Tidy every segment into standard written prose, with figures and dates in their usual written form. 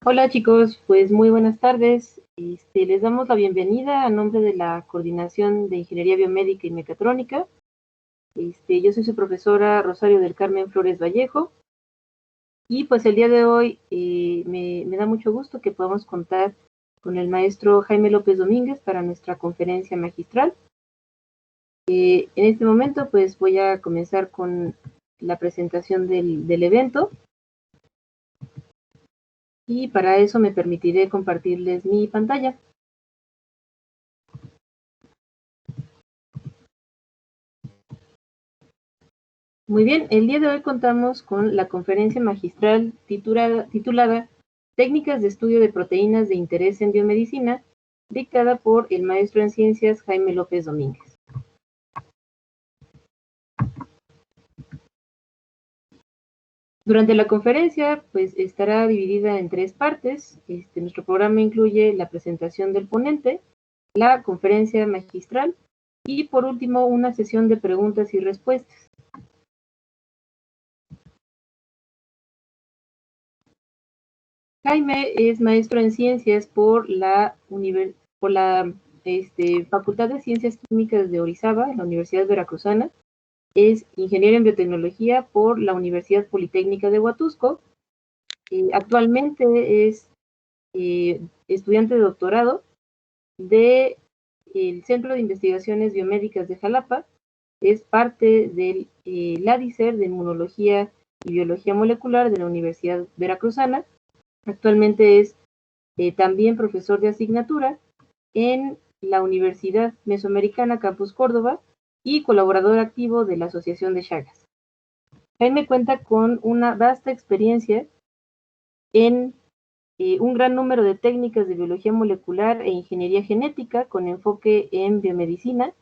Hola chicos, pues muy buenas tardes. Les damos la bienvenida a nombre de la Coordinación de Ingeniería Biomédica y Mecatrónica. Yo soy su profesora Rosario del Carmen Flores Vallejo. Y pues el día de hoy me da mucho gusto que podamos contar con el maestro Jaime López Domínguez para nuestra conferencia magistral. En este momento pues voy a comenzar con la presentación del evento. Y para eso me permitiré compartirles mi pantalla. Muy bien, el día de hoy contamos con la conferencia magistral titulada Técnicas de estudio de proteínas de interés en biomedicina, dictada por el maestro en ciencias Jaime López Domínguez. Durante la conferencia, pues estará dividida en 3 partes. Nuestro programa incluye la presentación del ponente, la conferencia magistral y por último una sesión de preguntas y respuestas. Jaime es maestro en ciencias por la Facultad de Ciencias Químicas de Orizaba, en la Universidad Veracruzana. Es ingeniero en biotecnología por la Universidad Politécnica de Huatusco. Actualmente es estudiante de doctorado del Centro de Investigaciones Biomédicas de Jalapa. Es parte del LADICER de Inmunología y Biología Molecular de la Universidad Veracruzana. Actualmente es también profesor de asignatura en la Universidad Mesoamericana Campus Córdoba y colaborador activo de la Asociación de Chagas. Jaime cuenta con una vasta experiencia en un gran número de técnicas de biología molecular e ingeniería genética con enfoque en biomedicina,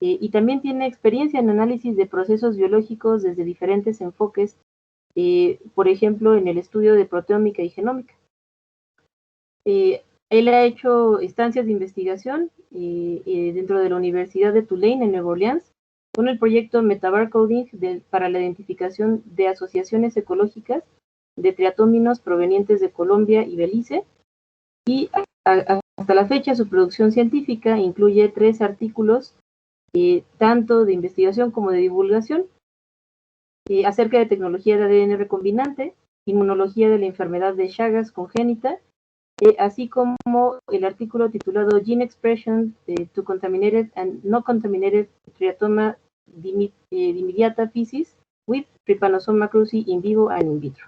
y también tiene experiencia en análisis de procesos biológicos desde diferentes enfoques, por ejemplo, en el estudio de proteómica y genómica. Él ha hecho estancias de investigación dentro de la Universidad de Tulane en Nueva Orleans con el proyecto Metabarcoding para la identificación de asociaciones ecológicas de triatóminos provenientes de Colombia y Belice, y hasta la fecha su producción científica incluye 3 artículos, tanto de investigación como de divulgación, acerca de tecnología de ADN recombinante, inmunología de la enfermedad de Chagas congénita, así como el artículo titulado Gene Expression to Contaminated and No Contaminated Triatoma Dimidiata Feces with Trypanosoma cruzi in vivo and in vitro.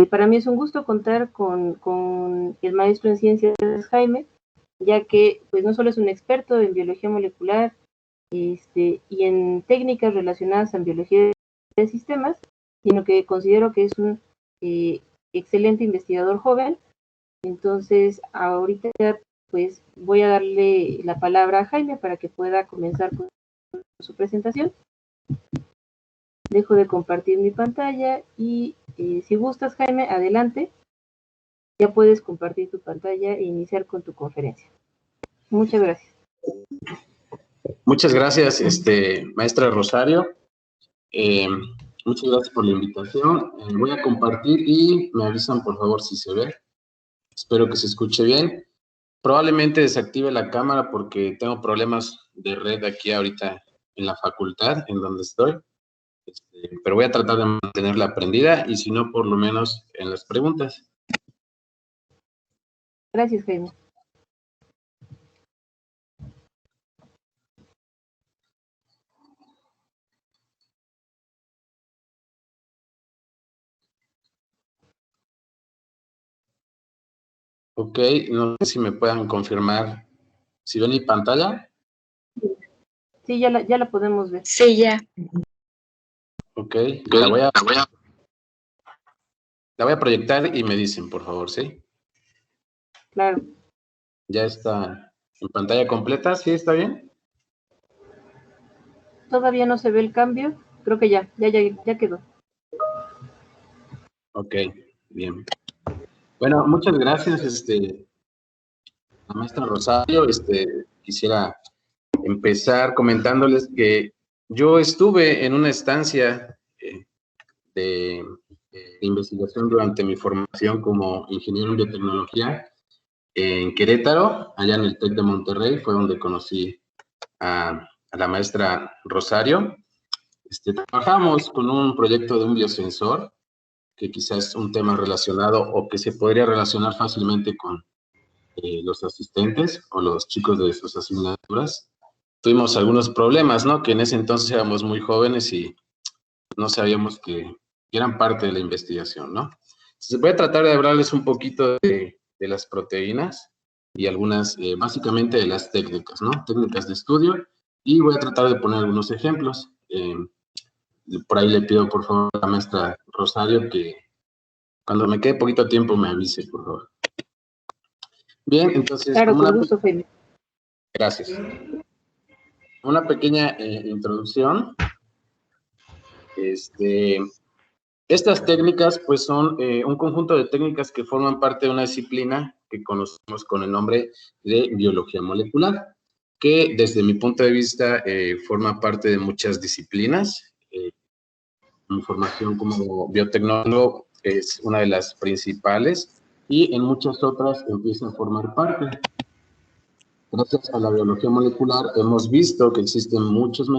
Para mí es un gusto contar con el maestro en ciencias Jaime, ya que pues no solo es un experto en biología molecular y en técnicas relacionadas a biología de sistemas, sino que considero que es un excelente investigador joven. Entonces, ahorita pues voy a darle la palabra a Jaime para que pueda comenzar con su presentación. Dejo de compartir mi pantalla y si gustas, Jaime, adelante. Ya puedes compartir tu pantalla e iniciar con tu conferencia. Muchas gracias. Muchas gracias, maestra Rosario. Muchas gracias por la invitación. Voy a compartir y me avisan, por favor, si se ve. Espero que se escuche bien. Probablemente desactive la cámara porque tengo problemas de red aquí ahorita en la facultad, en donde estoy. Pero voy a tratar de mantenerla prendida y si no, por lo menos en las preguntas. Gracias, Jaime. Ok, no sé si me puedan confirmar. ¿Si ven mi pantalla? Sí, ya la podemos ver. Sí, ya. Ok, la voy a proyectar y me dicen, por favor, ¿sí? Claro. Ya está en pantalla completa, ¿sí está bien? Todavía no se ve el cambio. Creo que ya quedó. Ok, bien. Bueno, muchas gracias, la maestra Rosario. Quisiera empezar comentándoles que yo estuve en una estancia de investigación durante mi formación como ingeniero en biotecnología en Querétaro, allá en el TEC de Monterrey, fue donde conocí a la maestra Rosario. Trabajamos con un proyecto de un biosensor, que quizás es un tema relacionado o que se podría relacionar fácilmente con los asistentes o los chicos de sus asignaturas. Tuvimos algunos problemas, ¿no? Que en ese entonces éramos muy jóvenes y no sabíamos que eran parte de la investigación, ¿no? Entonces voy a tratar de hablarles un poquito de las proteínas y algunas, básicamente de las técnicas, ¿no? Técnicas de estudio, y voy a tratar de poner algunos ejemplos. Por ahí le pido, por favor, a la maestra Rosario que cuando me quede poquito tiempo me avise, por favor. Bien, entonces, Claro, con gusto, Jaime. Gracias. Una pequeña introducción. Estas técnicas, pues, son un conjunto de técnicas que forman parte de una disciplina que conocemos con el nombre de biología molecular, que desde mi punto de vista forma parte de muchas disciplinas. Mi formación como biotecnólogo es una de las principales y en muchas otras empieza a formar parte. Gracias a la biología molecular hemos visto que existen muchos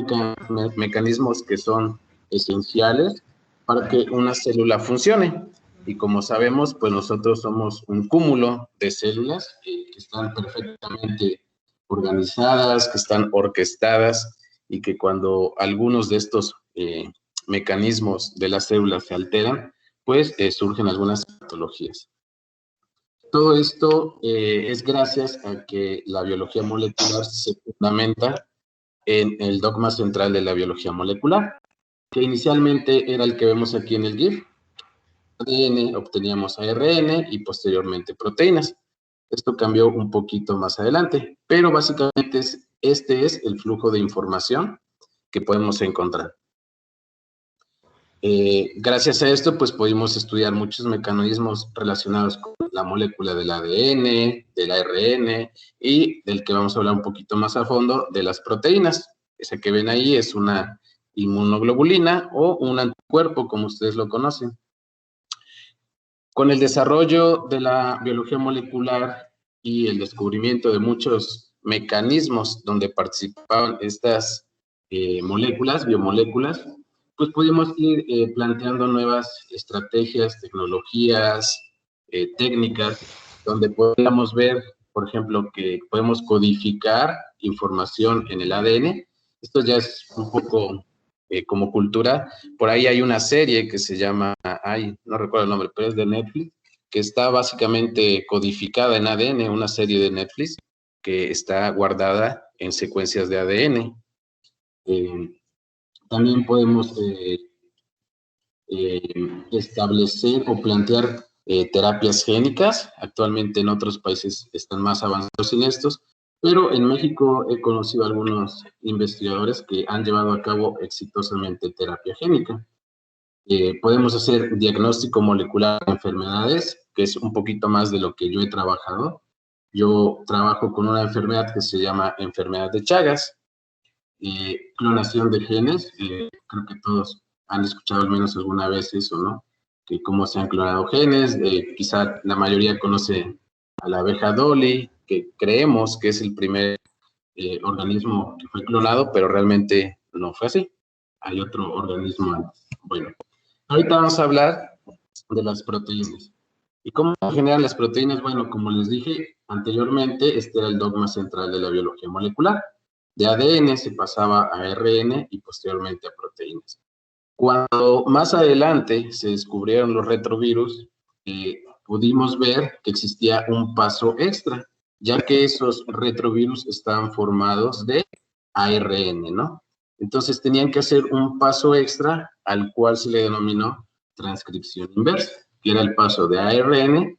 mecanismos que son esenciales para que una célula funcione. Y como sabemos, pues nosotros somos un cúmulo de células que están perfectamente organizadas, que están orquestadas y que cuando algunos de estos mecanismos de las células se alteran, pues surgen algunas patologías. Todo esto es gracias a que la biología molecular se fundamenta en el dogma central de la biología molecular, que inicialmente era el que vemos aquí en el GIF. ADN, obteníamos ARN y posteriormente proteínas. Esto cambió un poquito más adelante, pero básicamente este es el flujo de información que podemos encontrar. Gracias a esto, pues pudimos estudiar muchos mecanismos relacionados con la molécula del ADN, del ARN y del que vamos a hablar un poquito más a fondo, de las proteínas. Esa que ven ahí es una inmunoglobulina o un anticuerpo, como ustedes lo conocen. Con el desarrollo de la biología molecular y el descubrimiento de muchos mecanismos donde participaban estas moléculas, biomoléculas, pues pudimos ir planteando nuevas estrategias, tecnologías, técnicas, donde podíamos ver, por ejemplo, que podemos codificar información en el ADN. Esto ya es un poco como cultura. Por ahí hay una serie que se llama, no recuerdo el nombre, pero es de Netflix, que está básicamente codificada en ADN, una serie de Netflix que está guardada en secuencias de ADN. También podemos establecer o plantear terapias génicas. Actualmente en otros países están más avanzados en estos, pero en México he conocido algunos investigadores que han llevado a cabo exitosamente terapia génica. Podemos hacer diagnóstico molecular de enfermedades, que es un poquito más de lo que yo he trabajado. Yo trabajo con una enfermedad que se llama enfermedad de Chagas, clonación de genes. Creo que todos han escuchado al menos alguna vez eso, ¿no? Que cómo se han clonado genes. Quizá la mayoría conoce a la abeja Dolly, que creemos que es el primer organismo que fue clonado, pero realmente no fue así. Hay otro organismo antes. Bueno, ahorita vamos a hablar de las proteínas. ¿Y cómo se generan las proteínas? Bueno, como les dije anteriormente, este era el dogma central de la biología molecular. De ADN se pasaba a ARN y posteriormente a proteínas. Cuando más adelante se descubrieron los retrovirus, pudimos ver que existía un paso extra, ya que esos retrovirus estaban formados de ARN, ¿no? Entonces tenían que hacer un paso extra al cual se le denominó transcripción inversa, que era el paso de ARN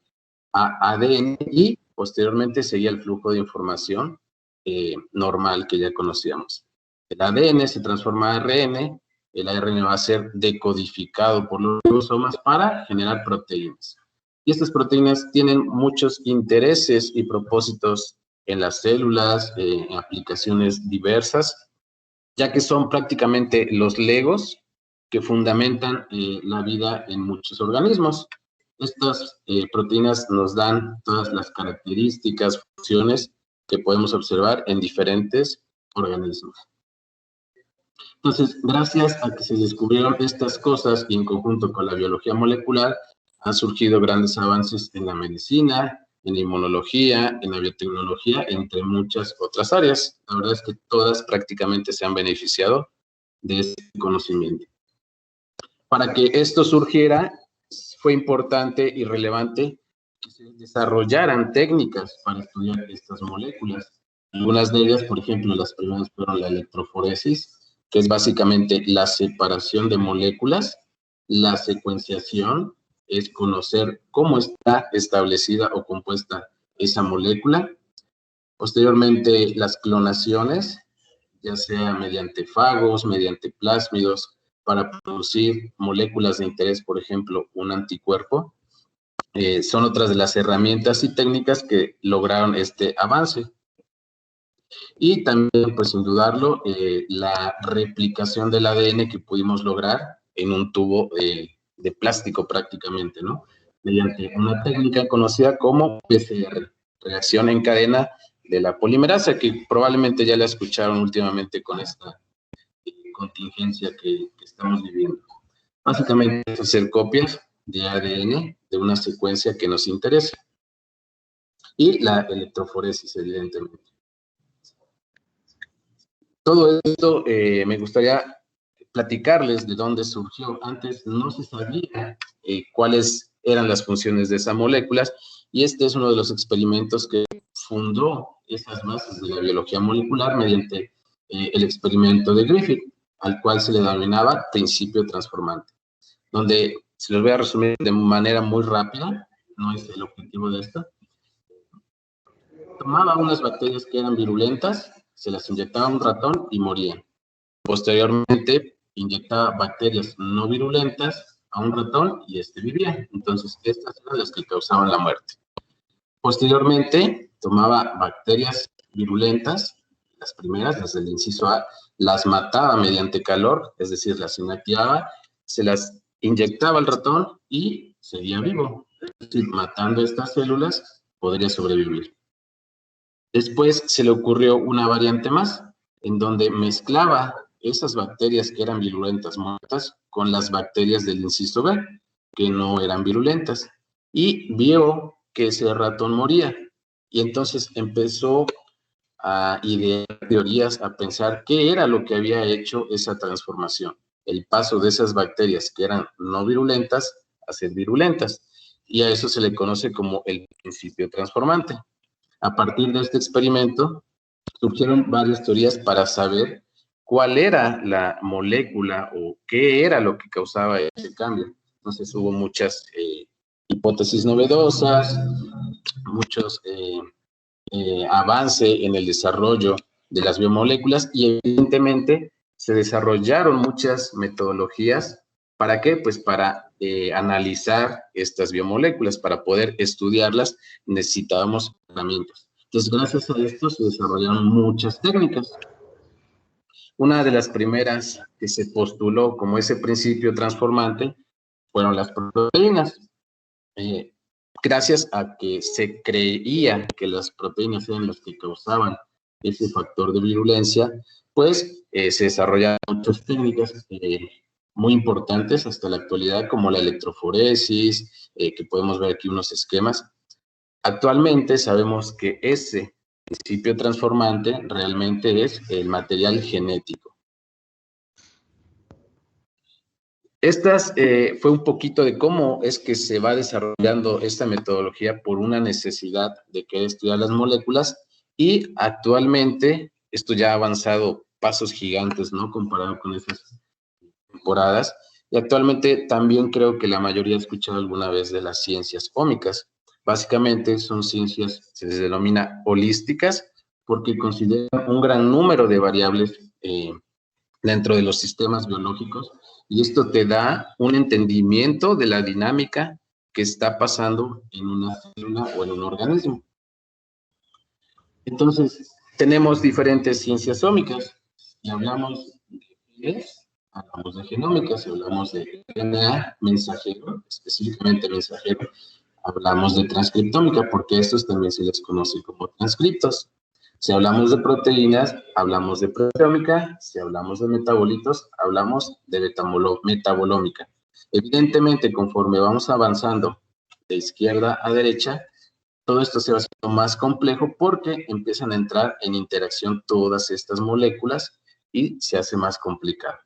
a ADN y posteriormente seguía el flujo de información normal que ya conocíamos. El ADN se transforma a ARN, el ARN va a ser decodificado por los ribosomas para generar proteínas. Y estas proteínas tienen muchos intereses y propósitos en las células, en aplicaciones diversas, ya que son prácticamente los legos que fundamentan la vida en muchos organismos. Estas proteínas nos dan todas las características, funciones que podemos observar en diferentes organismos. Entonces, gracias a que se descubrieron estas cosas y en conjunto con la biología molecular, han surgido grandes avances en la medicina, en la inmunología, en la biotecnología, entre muchas otras áreas. La verdad es que todas prácticamente se han beneficiado de este conocimiento. Para que esto surgiera, fue importante y relevante que se desarrollaran técnicas para estudiar estas moléculas. Algunas de ellas, por ejemplo, las primeras fueron la electroforesis, que es básicamente la separación de moléculas. La secuenciación es conocer cómo está establecida o compuesta esa molécula. Posteriormente, las clonaciones, ya sea mediante fagos, mediante plásmidos, para producir moléculas de interés, por ejemplo, un anticuerpo, son otras de las herramientas y técnicas que lograron este avance. Y también, pues sin dudarlo, la replicación del ADN que pudimos lograr en un tubo de plástico prácticamente, ¿no? Mediante una técnica conocida como PCR, reacción en cadena de la polimerasa, que probablemente ya la escucharon últimamente con esta contingencia que estamos viviendo. Básicamente es hacer copias de ADN de una secuencia que nos interesa. Y la electroforesis, evidentemente. Todo esto me gustaría platicarles de dónde surgió. Antes no se sabía cuáles eran las funciones de esas moléculas y este es uno de los experimentos que fundó esas bases de la biología molecular mediante el experimento de Griffith, al cual se le denominaba principio transformante, donde se los voy a resumir de manera muy rápida, no es el objetivo de esto. Tomaba unas bacterias que eran virulentas, se las inyectaba a un ratón y morían. Posteriormente, inyectaba bacterias no virulentas a un ratón y este vivía. Entonces, estas eran las que causaban la muerte. Posteriormente, tomaba bacterias virulentas, las primeras, las del inciso A, las mataba mediante calor, es decir, las inactivaba, se las inyectaba al ratón y seguía vivo. Es decir, matando estas células, podría sobrevivir. Después se le ocurrió una variante más, en donde mezclaba esas bacterias que eran virulentas muertas con las bacterias del inciso B, que no eran virulentas, y vio que ese ratón moría. Y entonces empezó a idear teorías, a pensar qué era lo que había hecho esa transformación, el paso de esas bacterias que eran no virulentas a ser virulentas. Y a eso se le conoce como el principio transformante. A partir de este experimento, surgieron varias teorías para saber cuál era la molécula o qué era lo que causaba ese cambio. Entonces hubo muchas hipótesis novedosas, muchos avance en el desarrollo de las biomoléculas y evidentemente se desarrollaron muchas metodologías. ¿Para qué? Pues para analizar estas biomoléculas, para poder estudiarlas necesitábamos herramientas. Entonces, gracias a esto se desarrollaron muchas técnicas. Una de las primeras que se postuló como ese principio transformante fueron las proteínas. Gracias a que se creía que las proteínas eran las que causaban ese factor de virulencia, pues se desarrollaron muchas técnicas muy importantes hasta la actualidad, como la electroforesis, que podemos ver aquí unos esquemas. Actualmente sabemos que ese principio transformante realmente es el material genético. Estas fue un poquito de cómo es que se va desarrollando esta metodología por una necesidad de querer estudiar las moléculas, y actualmente esto ya ha avanzado pasos gigantes, ¿no? Comparado con esas temporadas, y actualmente también creo que la mayoría ha escuchado alguna vez de las ciencias ómicas. Básicamente son ciencias, se les denomina holísticas, porque consideran un gran número de variables dentro de los sistemas biológicos, y esto te da un entendimiento de la dinámica que está pasando en una célula o en un organismo. Entonces, tenemos diferentes ciencias ómicas. Si hablamos de genes, hablamos de genómica. Si hablamos de RNA mensajero, específicamente mensajero, hablamos de transcriptómica, porque estos también se les conoce como transcriptos. Si hablamos de proteínas, hablamos de proteómica. Si hablamos de metabolitos, hablamos de metabolómica. Evidentemente, conforme vamos avanzando de izquierda a derecha, todo esto se va haciendo más complejo porque empiezan a entrar en interacción todas estas moléculas y se hace más complicado.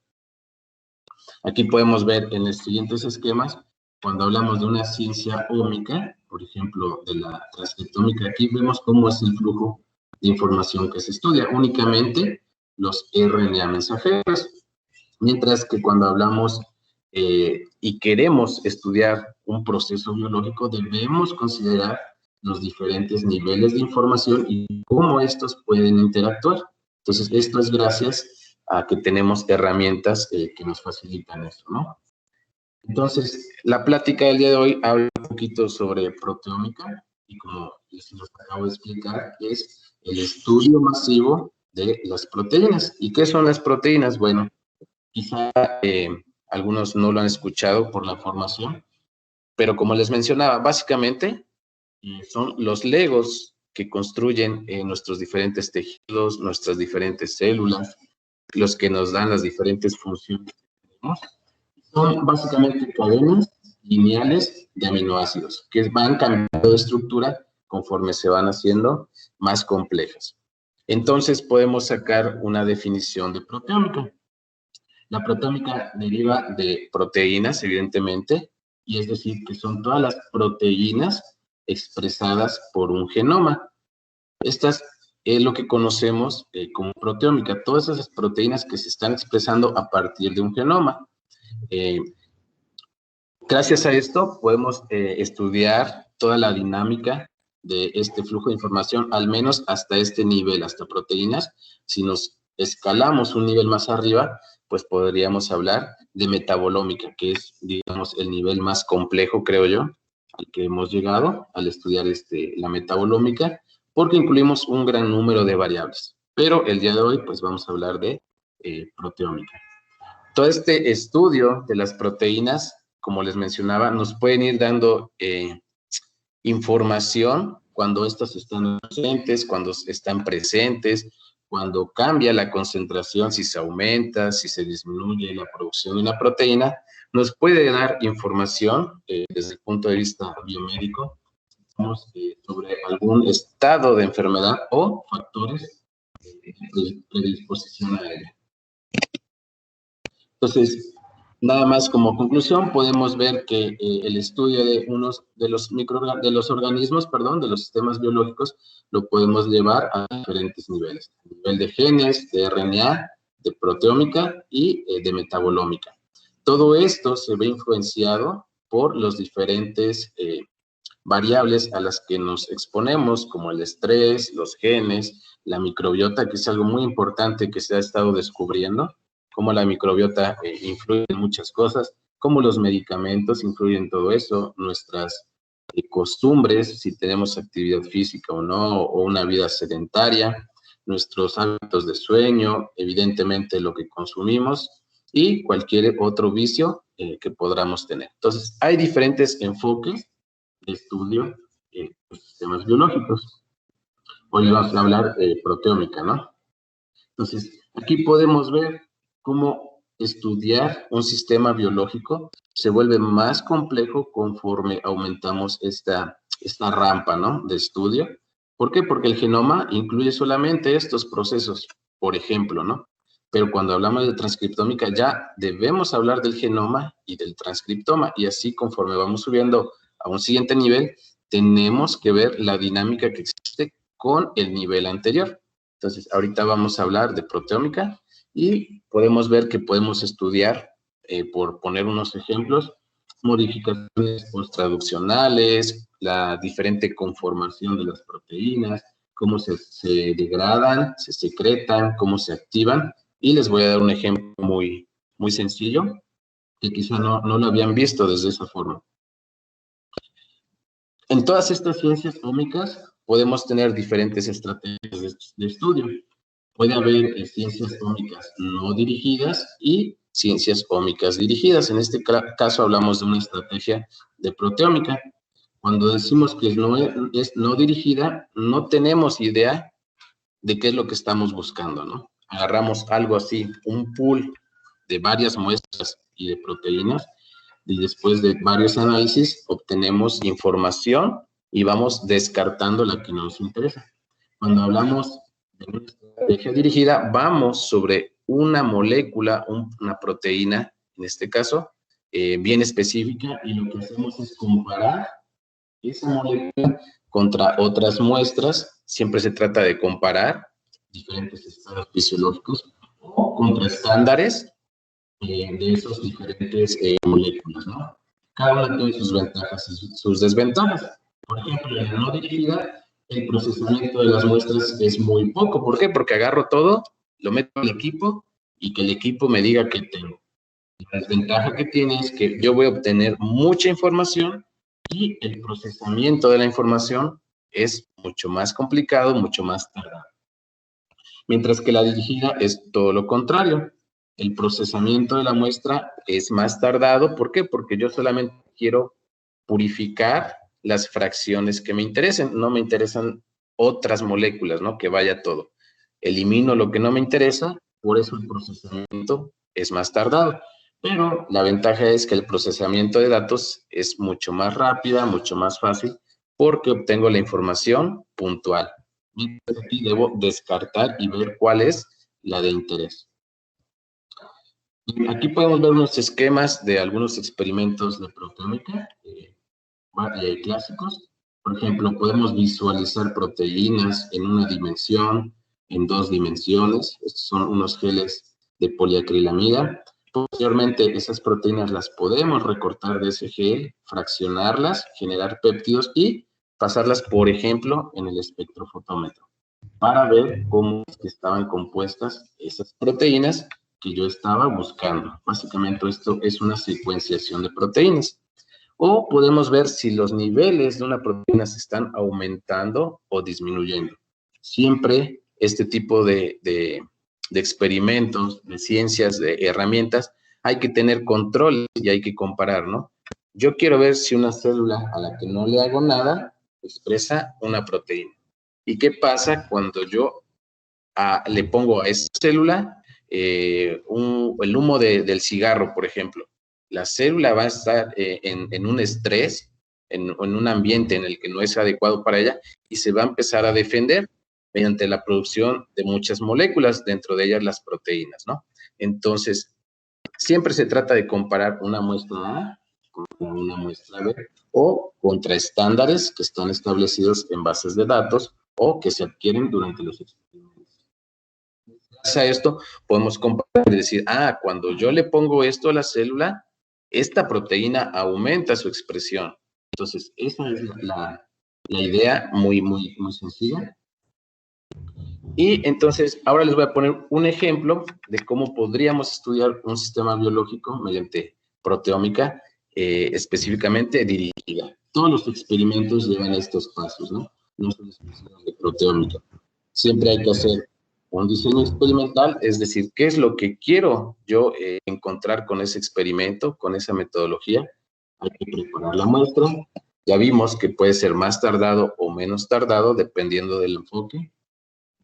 Aquí podemos ver en los siguientes esquemas, cuando hablamos de una ciencia ómica, por ejemplo, de la transcriptómica, aquí vemos cómo es el flujo de información que se estudia, únicamente los RNA mensajeros, mientras que cuando hablamos y queremos estudiar un proceso biológico, debemos considerar los diferentes niveles de información y cómo estos pueden interactuar. Entonces, esto es gracias a que tenemos herramientas que nos facilitan eso, ¿no? Entonces, la plática del día de hoy habla un poquito sobre proteómica, y como les acabo de explicar, es el estudio masivo de las proteínas. ¿Y qué son las proteínas? Bueno, quizá algunos no lo han escuchado por la formación, pero como les mencionaba, básicamente son los legos que construyen nuestros diferentes tejidos, nuestras diferentes células, los que nos dan las diferentes funciones que tenemos. Son básicamente cadenas lineales de aminoácidos que van cambiando de estructura conforme se van haciendo más complejas. Entonces podemos sacar una definición de proteómica. La proteómica deriva de proteínas, evidentemente, y es decir, que son todas las proteínas expresadas por un genoma. Estas es lo que conocemos como proteómica, todas esas proteínas que se están expresando a partir de un genoma. Gracias a esto podemos estudiar toda la dinámica de este flujo de información, al menos hasta este nivel, hasta proteínas. Si nos escalamos un nivel más arriba, pues podríamos hablar de metabolómica, que es, digamos, el nivel más complejo, creo yo, al que hemos llegado al estudiar la metabolómica, porque incluimos un gran número de variables. Pero el día de hoy, pues vamos a hablar de proteómica. Todo este estudio de las proteínas, como les mencionaba, nos pueden ir dando información cuando estas están presentes, cuando cambia la concentración, si se aumenta, si se disminuye la producción de una proteína, nos puede dar información desde el punto de vista biomédico sobre algún estado de enfermedad o factores de predisposición a ella. Entonces, nada más como conclusión, podemos ver que el estudio de de los organismos, de los sistemas biológicos, lo podemos llevar a diferentes niveles. A nivel de genes, de RNA, de proteómica y de metabolómica. Todo esto se ve influenciado por los diferentes variables a las que nos exponemos, como el estrés, los genes, la microbiota, que es algo muy importante que se ha estado descubriendo, cómo la microbiota influye en muchas cosas, cómo los medicamentos influyen en todo eso, nuestras costumbres, si tenemos actividad física o no, o una vida sedentaria, nuestros hábitos de sueño, evidentemente lo que consumimos y cualquier otro vicio que podamos tener. Entonces, hay diferentes enfoques de estudio de los sistemas biológicos. Hoy vamos a hablar de proteómica, ¿no? Entonces, aquí podemos ver cómo estudiar un sistema biológico se vuelve más complejo conforme aumentamos esta rampa, ¿no?, de estudio. ¿Por qué? Porque el genoma incluye solamente estos procesos, por ejemplo, ¿no? pero cuando hablamos de transcriptómica ya debemos hablar del genoma y del transcriptoma, y así conforme vamos subiendo a un siguiente nivel, tenemos que ver la dinámica que existe con el nivel anterior. Entonces, ahorita vamos a hablar de proteómica y podemos ver que podemos estudiar, por poner unos ejemplos, modificaciones posttraduccionales, la diferente conformación de las proteínas, cómo se degradan, se secretan, cómo se activan. Y les voy a dar un ejemplo muy sencillo, que quizá no lo habían visto desde esa forma. En todas estas ciencias ómicas podemos tener diferentes estrategias de estudio. Puede haber ciencias ómicas no dirigidas y ciencias ómicas dirigidas. En este caso hablamos de una estrategia de proteómica. Cuando decimos que es no dirigida, no tenemos idea de qué es lo que estamos buscando, ¿no? Agarramos algo así, un pool de varias muestras y de proteínas, y después de varios análisis obtenemos información y vamos descartando la que nos interesa. Cuando hablamos de una estrategia dirigida, vamos sobre una molécula, una proteína, en este caso, bien específica, y lo que hacemos es comparar esa molécula contra otras muestras. Siempre se trata de comparar diferentes estados fisiológicos o contra estándares de esas diferentes moléculas, ¿no? Cada una tiene sus ventajas y sus desventajas. Por ejemplo, en la no dirigida, el procesamiento de las muestras es muy poco. ¿Por qué? Porque agarro todo, lo meto al equipo y que el equipo me diga qué tengo. La desventaja que tiene es que yo voy a obtener mucha información y el procesamiento de la información es mucho más complicado, mucho más tardado. Mientras que la dirigida es todo lo contrario. El procesamiento de la muestra es más tardado. ¿Por qué? Porque yo solamente quiero purificar las fracciones que me interesen. No me interesan otras moléculas, ¿no? Que vaya todo. Elimino lo que no me interesa, por eso el procesamiento es más tardado. Pero la ventaja es que el procesamiento de datos es mucho más rápida, mucho más fácil, porque obtengo la información puntual. Y debo descartar y ver cuál es la de interés. Aquí podemos ver unos esquemas de algunos experimentos de proteómica clásicos. Por ejemplo, podemos visualizar proteínas en una dimensión, en dos dimensiones. Estos son unos geles de poliacrilamida. Posteriormente, esas proteínas las podemos recortar de ese gel, fraccionarlas, generar péptidos y pasarlas, por ejemplo, en el espectrofotómetro para ver cómo es que estaban compuestas esas proteínas que yo estaba buscando. Básicamente esto es una secuenciación de proteínas. O podemos ver si los niveles de una proteína se están aumentando o disminuyendo. Siempre este tipo de experimentos, de ciencias, de herramientas, hay que tener control y hay que comparar, ¿no? Yo quiero ver si una célula a la que no le hago nada expresa una proteína. ¿Y qué pasa cuando yo le pongo a esa célula el humo del cigarro, por ejemplo? La célula va a estar en un estrés, en un ambiente en el que no es adecuado para ella, y se va a empezar a defender mediante la producción de muchas moléculas, dentro de ellas las proteínas, ¿no? Entonces, siempre se trata de comparar una muestra A contra una muestra B o contra estándares que están establecidos en bases de datos o que se adquieren durante los experimentos. Gracias a esto podemos comparar y decir, cuando yo le pongo esto a la célula, esta proteína aumenta su expresión. Entonces, esa es la idea muy sencilla. Y entonces, ahora les voy a poner un ejemplo de cómo podríamos estudiar un sistema biológico mediante proteómica específicamente dirigida. Todos los experimentos llevan estos pasos, ¿no? No son exclusivos de proteómica. Siempre hay que hacer un diseño experimental, es decir, ¿qué es lo que quiero yo encontrar con ese experimento, con esa metodología? Hay que preparar la muestra. Ya vimos que puede ser más tardado o menos tardado, dependiendo del enfoque.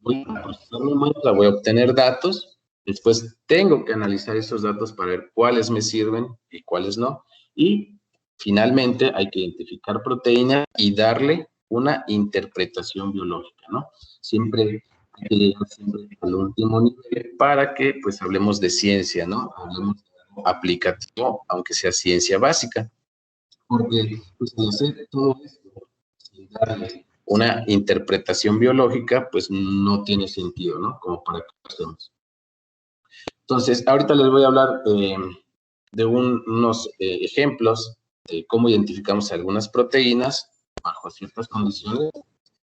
Voy a procesar mi muestra, voy a obtener datos, después tengo que analizar esos datos para ver cuáles me sirven y cuáles no, y finalmente hay que identificar proteína y darle una interpretación biológica, ¿no? Siempre hay que llegar siempre al último nivel para que, pues, hablemos de ciencia, ¿no? Hablemos de algo aplicativo, aunque sea ciencia básica. Porque, pues, al hacer todo esto, sin darle una interpretación biológica, pues, no tiene sentido, ¿no? Como para que lo hacemos. Entonces, ahorita les voy a hablar de unos ejemplos de cómo identificamos algunas proteínas bajo ciertas condiciones,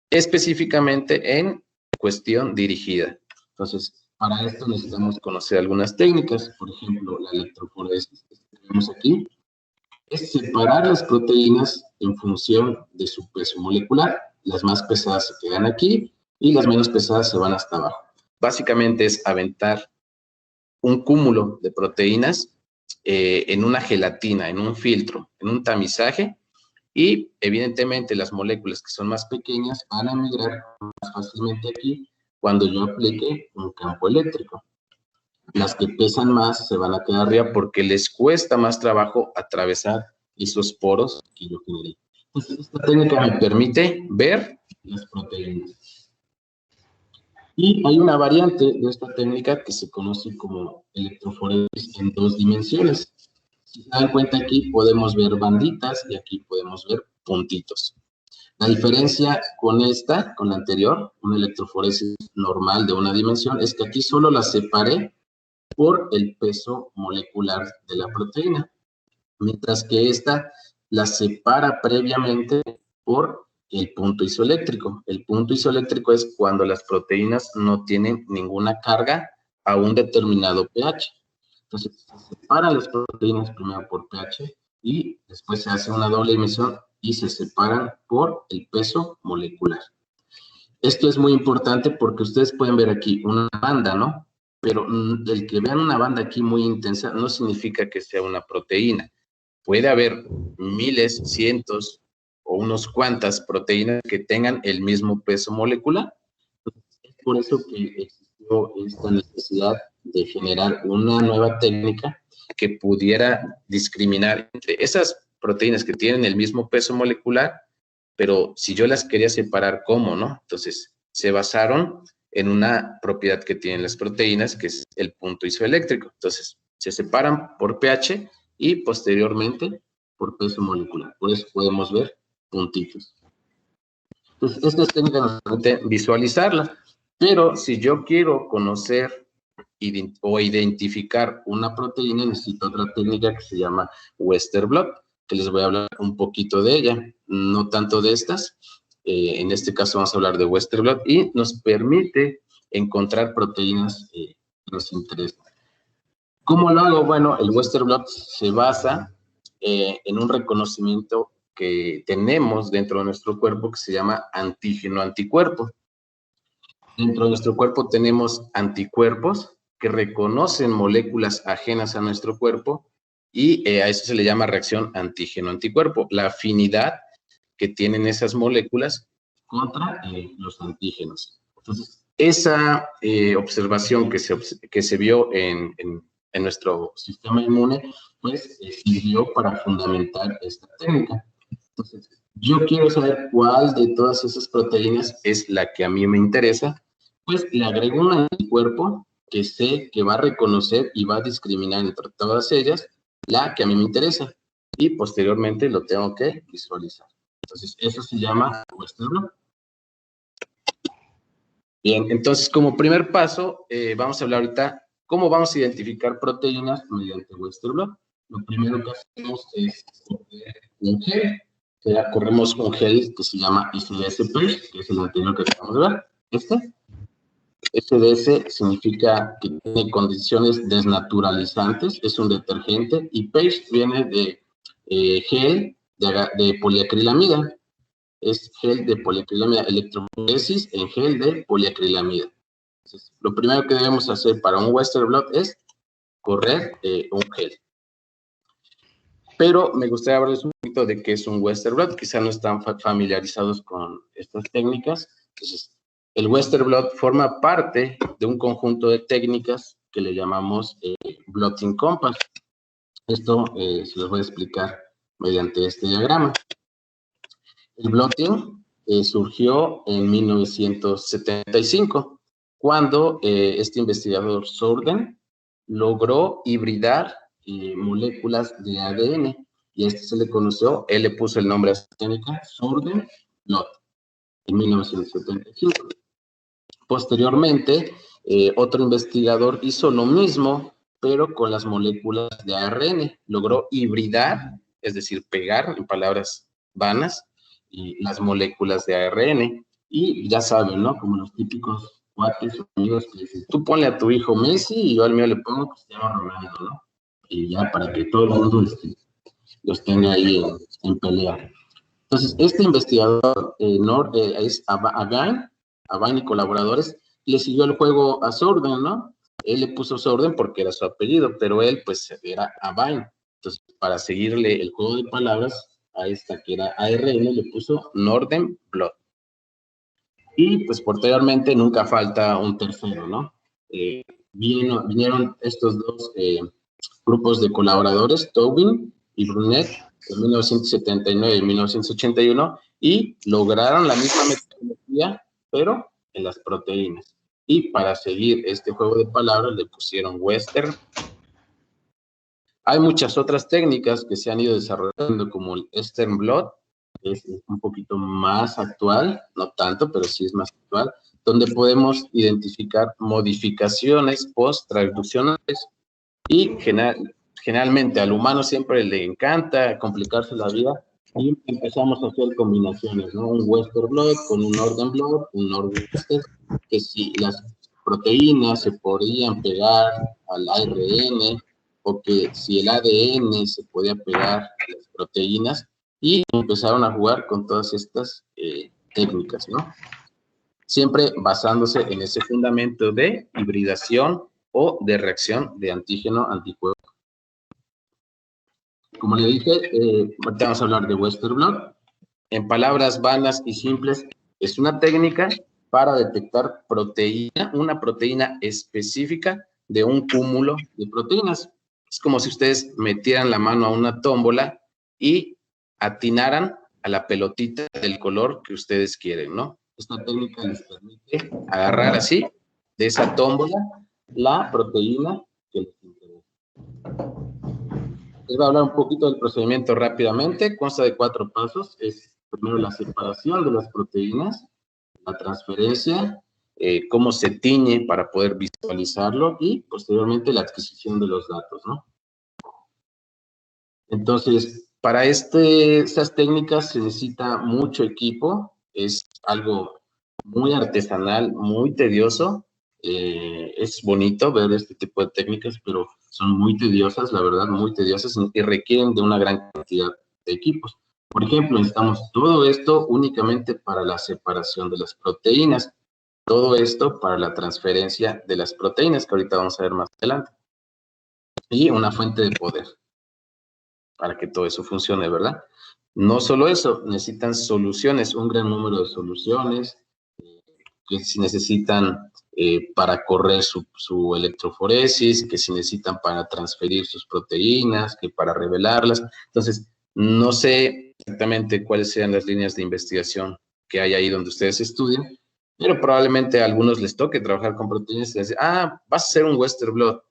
específicamente en cuestión dirigida. Entonces, para esto necesitamos conocer algunas técnicas, por ejemplo, la electroforesis que tenemos aquí, es separar las proteínas en función de su peso molecular. Las más pesadas se quedan aquí y las menos pesadas se van hasta abajo. Básicamente es aventar un cúmulo de proteínas en una gelatina, en un filtro, en un tamizaje, y evidentemente las moléculas que son más pequeñas van a migrar más fácilmente aquí cuando yo aplique un campo eléctrico. Las que pesan más se van a quedar arriba porque les cuesta más trabajo atravesar esos poros que yo generé. Entonces, esta técnica me permite ver las proteínas. Y hay una variante de esta técnica que se conoce como electroforesis en 2 dimensiones. Si se dan cuenta, aquí podemos ver banditas y aquí podemos ver puntitos. La diferencia con esta, con la anterior, una electroforesis normal de 1 dimensión, es que aquí solo la separé por el peso molecular de la proteína, mientras que esta la separa previamente por el punto isoeléctrico. El punto isoeléctrico es cuando las proteínas no tienen ninguna carga a un determinado pH. Entonces, se separan las proteínas primero por pH y después se hace una doble dimensión y se separan por el peso molecular. Esto es muy importante porque ustedes pueden ver aquí una banda, ¿no? Pero el que vean una banda aquí muy intensa no significa que sea una proteína. Puede haber miles, cientos o unos cuantas proteínas que tengan el mismo peso molecular. Es por eso que existió esta necesidad de generar una nueva técnica que pudiera discriminar entre esas proteínas que tienen el mismo peso molecular, pero si yo las quería separar, ¿cómo, no? Entonces, se basaron en una propiedad que tienen las proteínas, que es el punto isoeléctrico. Entonces, se separan por pH y posteriormente por peso molecular. Por eso podemos ver puntitos. Entonces, esta técnica nos permite visualizarla, pero si yo quiero conocer o identificar una proteína, necesito otra técnica que se llama Western blot, que les voy a hablar un poquito de ella, no tanto de estas. En este caso vamos a hablar de Western blot y nos permite encontrar proteínas que nos interesan. ¿Cómo lo hago? Bueno, el Western blot se basa en un reconocimiento que tenemos dentro de nuestro cuerpo que se llama antígeno-anticuerpo. Dentro de nuestro cuerpo tenemos anticuerpos que reconocen moléculas ajenas a nuestro cuerpo y a eso se le llama reacción antígeno-anticuerpo, la afinidad que tienen esas moléculas contra los antígenos. Entonces, esa observación que se vio en nuestro sistema inmune, pues sirvió para fundamentar esta técnica. Entonces, yo quiero saber cuál de todas esas proteínas es la que a mí me interesa, pues le agrego un anticuerpo que sé que va a reconocer y va a discriminar entre todas ellas la que a mí me interesa y posteriormente lo tengo que visualizar. Entonces, eso se llama Western blot. Bien, entonces como primer paso, vamos a hablar ahorita cómo vamos a identificar proteínas mediante Western blot. Lo primero que hacemos es correr un gel, corremos un gel que se llama SDS-PAGE, que es el anterior que acabamos de ver, SDS significa que tiene condiciones desnaturalizantes, es un detergente, y PAGE viene de gel de poliacrilamida. Es gel de poliacrilamida, electroforesis en gel de poliacrilamida. Entonces, lo primero que debemos hacer para un Western blot es correr un gel. Pero me gustaría hablarles un poquito de qué es un Western blot. Quizá no están familiarizados con estas técnicas. Entonces, el Western blot forma parte de un conjunto de técnicas que le llamamos blotting compass. Esto se los voy a explicar mediante este diagrama. El blotting surgió en 1975 cuando este investigador Sorden logró hibridar moléculas de ADN, y a este se le conoció, él le puso el nombre a esta técnica, Sorden Blot, en 1975. Posteriormente, otro investigador hizo lo mismo, pero con las moléculas de ARN. Logró hibridar, es decir, pegar, en palabras vanas, y las moléculas de ARN. Y ya saben, ¿no? Como los típicos cuates o amigos que dicen, tú ponle a tu hijo Messi y yo al mío le pongo Cristiano Ronaldo, ¿no? Y ya para que todo el mundo los tenga ahí en pelea. Entonces, este investigador es Avain y colaboradores, le siguió el juego a Sorden, ¿no? Él le puso Sorden porque era su apellido, pero él, pues, era Avain. Entonces, para seguirle el juego de palabras a esta que era ARN, le puso Norden Blot. Y, pues, posteriormente nunca falta un tercero, ¿no? Vinieron estos dos grupos de colaboradores, Tobin y Brunet, en 1979 y 1981, y lograron la misma metodología, pero en las proteínas. Y para seguir este juego de palabras le pusieron Western. Hay muchas otras técnicas que se han ido desarrollando, como el Western Blot, que es un poquito más actual, no tanto, pero sí es más actual, donde podemos identificar modificaciones post-traduccionales. Y generalmente al humano siempre le encanta complicarse la vida y empezamos a hacer combinaciones, ¿no? Un Western Blot con un Northern Blot, un Northern Western, que si las proteínas se podían pegar al ARN o que si el ADN se podía pegar a las proteínas, y empezaron a jugar con todas estas técnicas, ¿no? Siempre basándose en ese fundamento de hibridación o de reacción de antígeno-anticuerpo. Como le dije, ahorita vamos a hablar de Western Blot. En palabras vanas y simples, es una técnica para detectar una proteína específica de un cúmulo de proteínas. Es como si ustedes metieran la mano a una tómbola y atinaran a la pelotita del color que ustedes quieren, ¿no? Esta técnica les permite agarrar así, de esa tómbola, la proteína que les interesa. Les voy a hablar un poquito del procedimiento rápidamente. Consta de 4 pasos. Es primero la separación de las proteínas, la transferencia, cómo se tiñe para poder visualizarlo y posteriormente la adquisición de los datos, ¿no? Entonces, para estas técnicas se necesita mucho equipo. Es algo muy artesanal, muy tedioso. Es bonito ver este tipo de técnicas, pero son muy tediosas, la verdad, muy tediosas, y requieren de una gran cantidad de equipos. Por ejemplo, necesitamos todo esto únicamente para la separación de las proteínas, todo esto para la transferencia de las proteínas, que ahorita vamos a ver más adelante, y una fuente de poder para que todo eso funcione, ¿verdad? No solo eso, necesitan soluciones, un gran número de soluciones, que si necesitan para correr su electroforesis, que si necesitan para transferir sus proteínas, que para revelarlas. Entonces, no sé exactamente cuáles sean las líneas de investigación que hay ahí donde ustedes estudian, pero probablemente a algunos les toque trabajar con proteínas y les dicen, vas a hacer un Western Blot,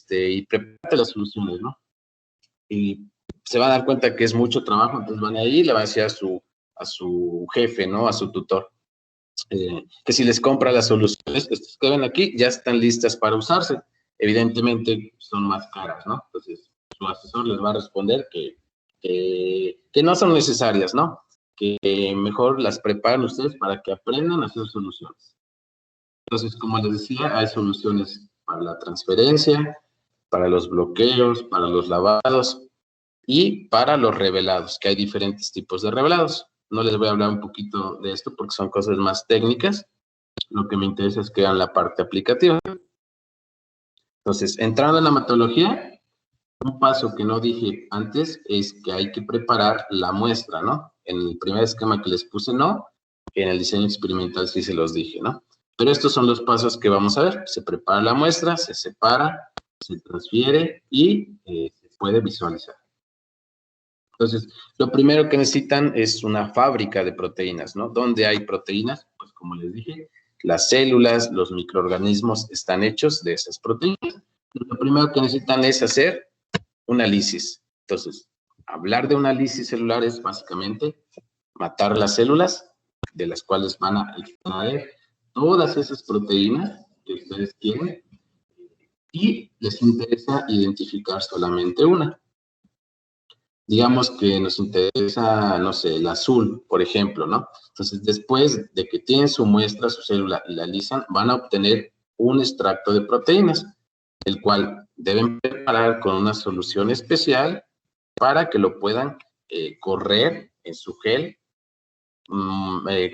y prepárate las soluciones, ¿no? Y se van a dar cuenta que es mucho trabajo, entonces van a ir y le van a decir a su jefe, ¿no? A su tutor. Que si les compra las soluciones que ven aquí, ya están listas para usarse. Evidentemente son más caras, ¿no? Entonces su asesor les va a responder que no son necesarias, ¿no? Que mejor las preparen ustedes para que aprendan a hacer soluciones. Entonces, como les decía, hay soluciones para la transferencia, para los bloqueos, para los lavados y para los revelados, que hay diferentes tipos de revelados. No les voy a hablar un poquito de esto porque son cosas más técnicas. Lo que me interesa es que vean la parte aplicativa. Entonces, entrando en la metodología, un paso que no dije antes es que hay que preparar la muestra, ¿no? En el primer esquema que les puse, no. En el diseño experimental sí se los dije, ¿no? Pero estos son los pasos que vamos a ver. Se prepara la muestra, se separa, se transfiere y se puede visualizar. Entonces, lo primero que necesitan es una fábrica de proteínas, ¿no? ¿Dónde hay proteínas? Pues como les dije, las células, los microorganismos están hechos de esas proteínas. Lo primero que necesitan es hacer una lisis. Entonces, hablar de una lisis celular es básicamente matar las células de las cuales van a extraer todas esas proteínas que ustedes quieren y les interesa identificar solamente una. Digamos que nos interesa, no sé, el azul, por ejemplo, ¿no? Entonces, después de que tienen su muestra, su célula y la lisan, van a obtener un extracto de proteínas, el cual deben preparar con una solución especial para que lo puedan correr en su gel.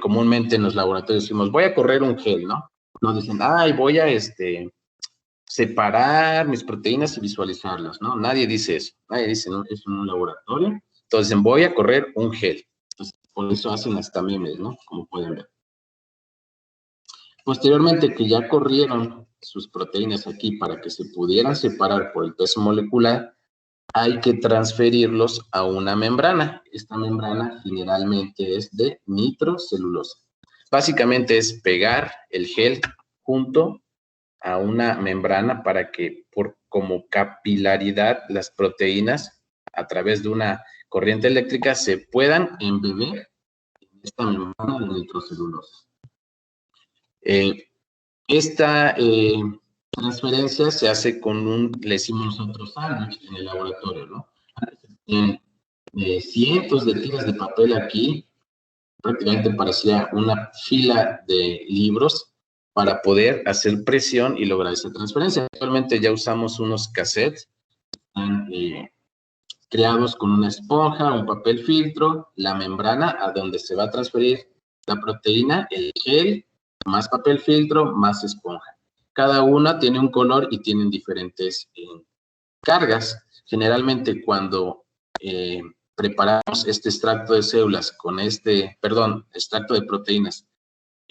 Comúnmente en los laboratorios decimos, voy a correr un gel, ¿no? Nos dicen, ay, voy a separar mis proteínas y visualizarlas, ¿no? Nadie dice eso. Nadie dice, no, es en un laboratorio. Entonces, voy a correr un gel. Entonces, por eso hacen hasta memes, ¿no? Como pueden ver. Posteriormente, que ya corrieron sus proteínas aquí para que se pudieran separar por el peso molecular, hay que transferirlos a una membrana. Esta membrana generalmente es de nitrocelulosa. Básicamente es pegar el gel junto a una membrana para que como capilaridad las proteínas a través de una corriente eléctrica se puedan embeber en esta membrana de nitrocelulosa. Esta transferencia se hace con le decimos nosotros sándwich en el laboratorio, ¿no? En cientos de tiras de papel aquí, prácticamente parecía una fila de libros para poder hacer presión y lograr esa transferencia. Actualmente ya usamos unos cassettes creados con una esponja, un papel filtro, la membrana a donde se va a transferir la proteína, el gel, más papel filtro, más esponja. Cada una tiene un color y tienen diferentes cargas. Generalmente cuando preparamos este extracto de células con extracto de proteínas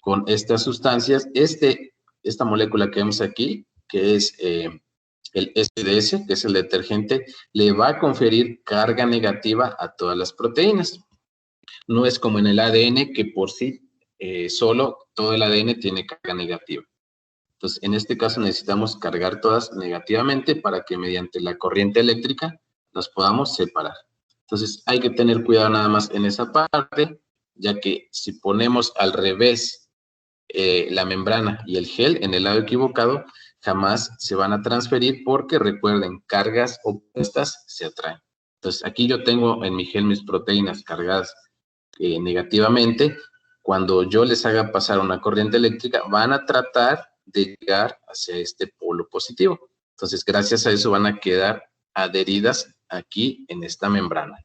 con estas sustancias, esta molécula que vemos aquí, que es el SDS, que es el detergente, le va a conferir carga negativa a todas las proteínas. No es como en el ADN, que por sí solo todo el ADN tiene carga negativa. Entonces, en este caso necesitamos cargar todas negativamente para que mediante la corriente eléctrica las podamos separar. Entonces, hay que tener cuidado nada más en esa parte, ya que si ponemos al revés la membrana y el gel en el lado equivocado, jamás se van a transferir porque recuerden, cargas opuestas se atraen. Entonces, aquí yo tengo en mi gel mis proteínas cargadas negativamente. Cuando yo les haga pasar una corriente eléctrica, van a tratar de llegar hacia este polo positivo. Entonces, gracias a eso van a quedar adheridas aquí en esta membrana.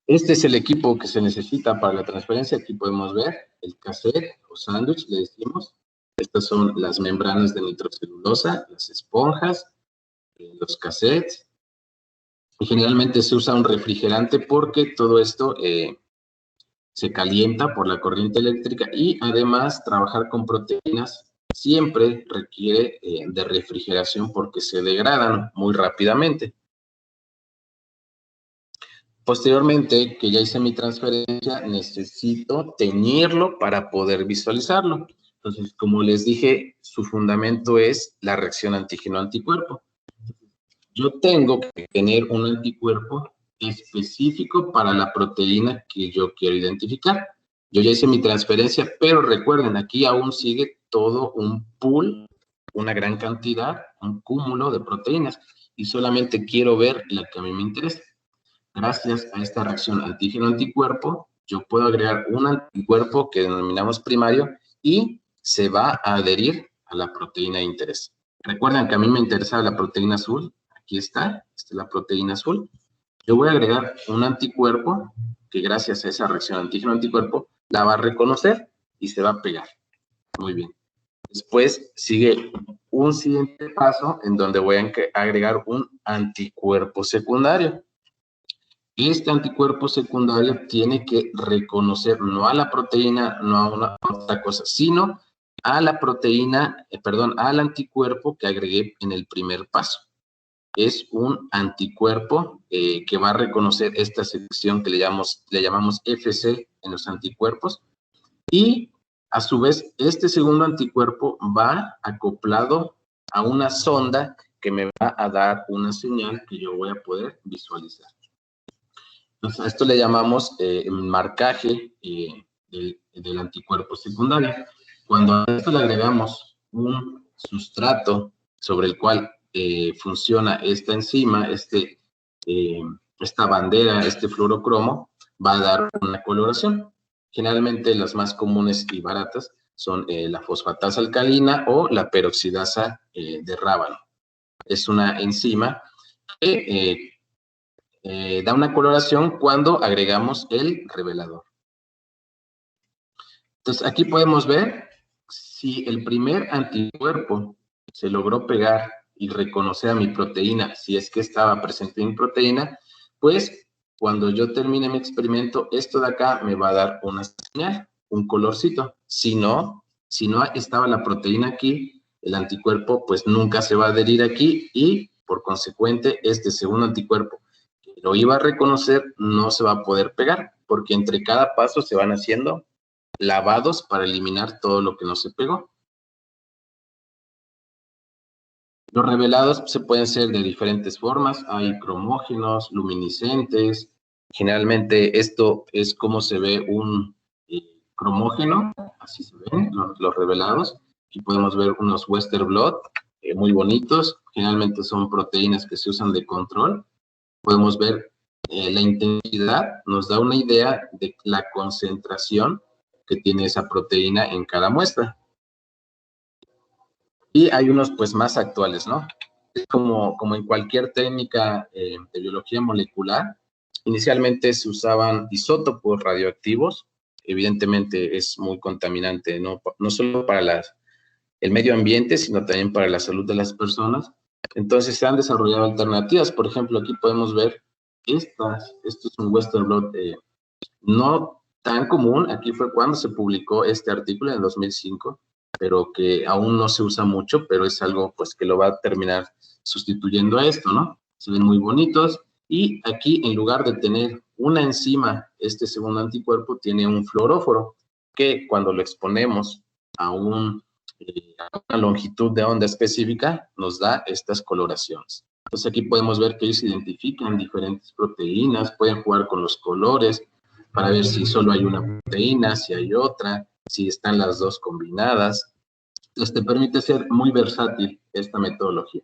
Este es el equipo que se necesita para la transferencia. Aquí podemos ver el cassette o sándwich, le decimos. Estas son las membranas de nitrocelulosa, las esponjas, los cassettes. Y generalmente se usa un refrigerante porque todo esto se calienta por la corriente eléctrica y además trabajar con proteínas siempre requiere de refrigeración porque se degradan muy rápidamente. Posteriormente, que ya hice mi transferencia, necesito teñirlo para poder visualizarlo. Entonces, como les dije, su fundamento es la reacción antígeno-anticuerpo. Yo tengo que tener un anticuerpo específico para la proteína que yo quiero identificar. Yo ya hice mi transferencia, pero recuerden, aquí aún sigue todo un pool, una gran cantidad, un cúmulo de proteínas, y solamente quiero ver la que a mí me interesa. Gracias a esta reacción antígeno-anticuerpo, yo puedo agregar un anticuerpo que denominamos primario y se va a adherir a la proteína de interés. Recuerden que a mí me interesa la proteína azul. Aquí está, esta es la proteína azul. Yo voy a agregar un anticuerpo que gracias a esa reacción antígeno-anticuerpo la va a reconocer y se va a pegar. Muy bien. Después sigue un siguiente paso en donde voy a agregar un anticuerpo secundario. Este anticuerpo secundario tiene que reconocer no a la proteína, no a una otra cosa, sino a la proteína, al anticuerpo que agregué en el primer paso. Es un anticuerpo que va a reconocer esta sección que le llamamos FC en los anticuerpos, Y a su vez, este segundo anticuerpo va acoplado a una sonda que me va a dar una señal que yo voy a poder visualizar. Entonces, a esto le llamamos marcaje del anticuerpo secundario. Cuando a esto le agregamos un sustrato sobre el cual funciona esta enzima, esta bandera, este fluorocromo, va a dar una coloración. Generalmente las más comunes y baratas son la fosfatasa alcalina o la peroxidasa de rábano. Es una enzima que da una coloración cuando agregamos el revelador. Entonces, aquí podemos ver si el primer anticuerpo se logró pegar y reconocer a mi proteína, si es que estaba presente en mi proteína, pues cuando yo termine mi experimento, esto de acá me va a dar una señal, un colorcito. Si no estaba la proteína aquí, el anticuerpo pues nunca se va a adherir aquí y por consecuente este segundo anticuerpo que lo iba a reconocer no se va a poder pegar porque entre cada paso se van haciendo lavados para eliminar todo lo que no se pegó. Los revelados se pueden ser de diferentes formas, hay cromógenos, luminiscentes. Generalmente esto es como se ve un cromógeno, así se ven los revelados. Aquí podemos ver unos Western blot muy bonitos, generalmente son proteínas que se usan de control. Podemos ver la intensidad, nos da una idea de la concentración que tiene esa proteína en cada muestra. Y hay unos pues más actuales, ¿no? Es como en cualquier técnica de biología molecular, inicialmente se usaban isótopos radioactivos, evidentemente es muy contaminante, no solo para el medio ambiente, sino también para la salud de las personas. Entonces se han desarrollado alternativas, por ejemplo, aquí podemos ver esto es un Western blot no tan común, aquí fue cuando se publicó este artículo en el 2005, pero que aún no se usa mucho, pero es algo pues que lo va a terminar sustituyendo a esto, ¿no? Se ven muy bonitos y aquí en lugar de tener una enzima, este segundo anticuerpo tiene un fluoróforo que cuando lo exponemos a una longitud de onda específica nos da estas coloraciones. Entonces aquí podemos ver que ellos identifican diferentes proteínas, pueden jugar con los colores, para ver si solo hay una proteína, si hay otra, si están las dos combinadas. Entonces te permite ser muy versátil esta metodología.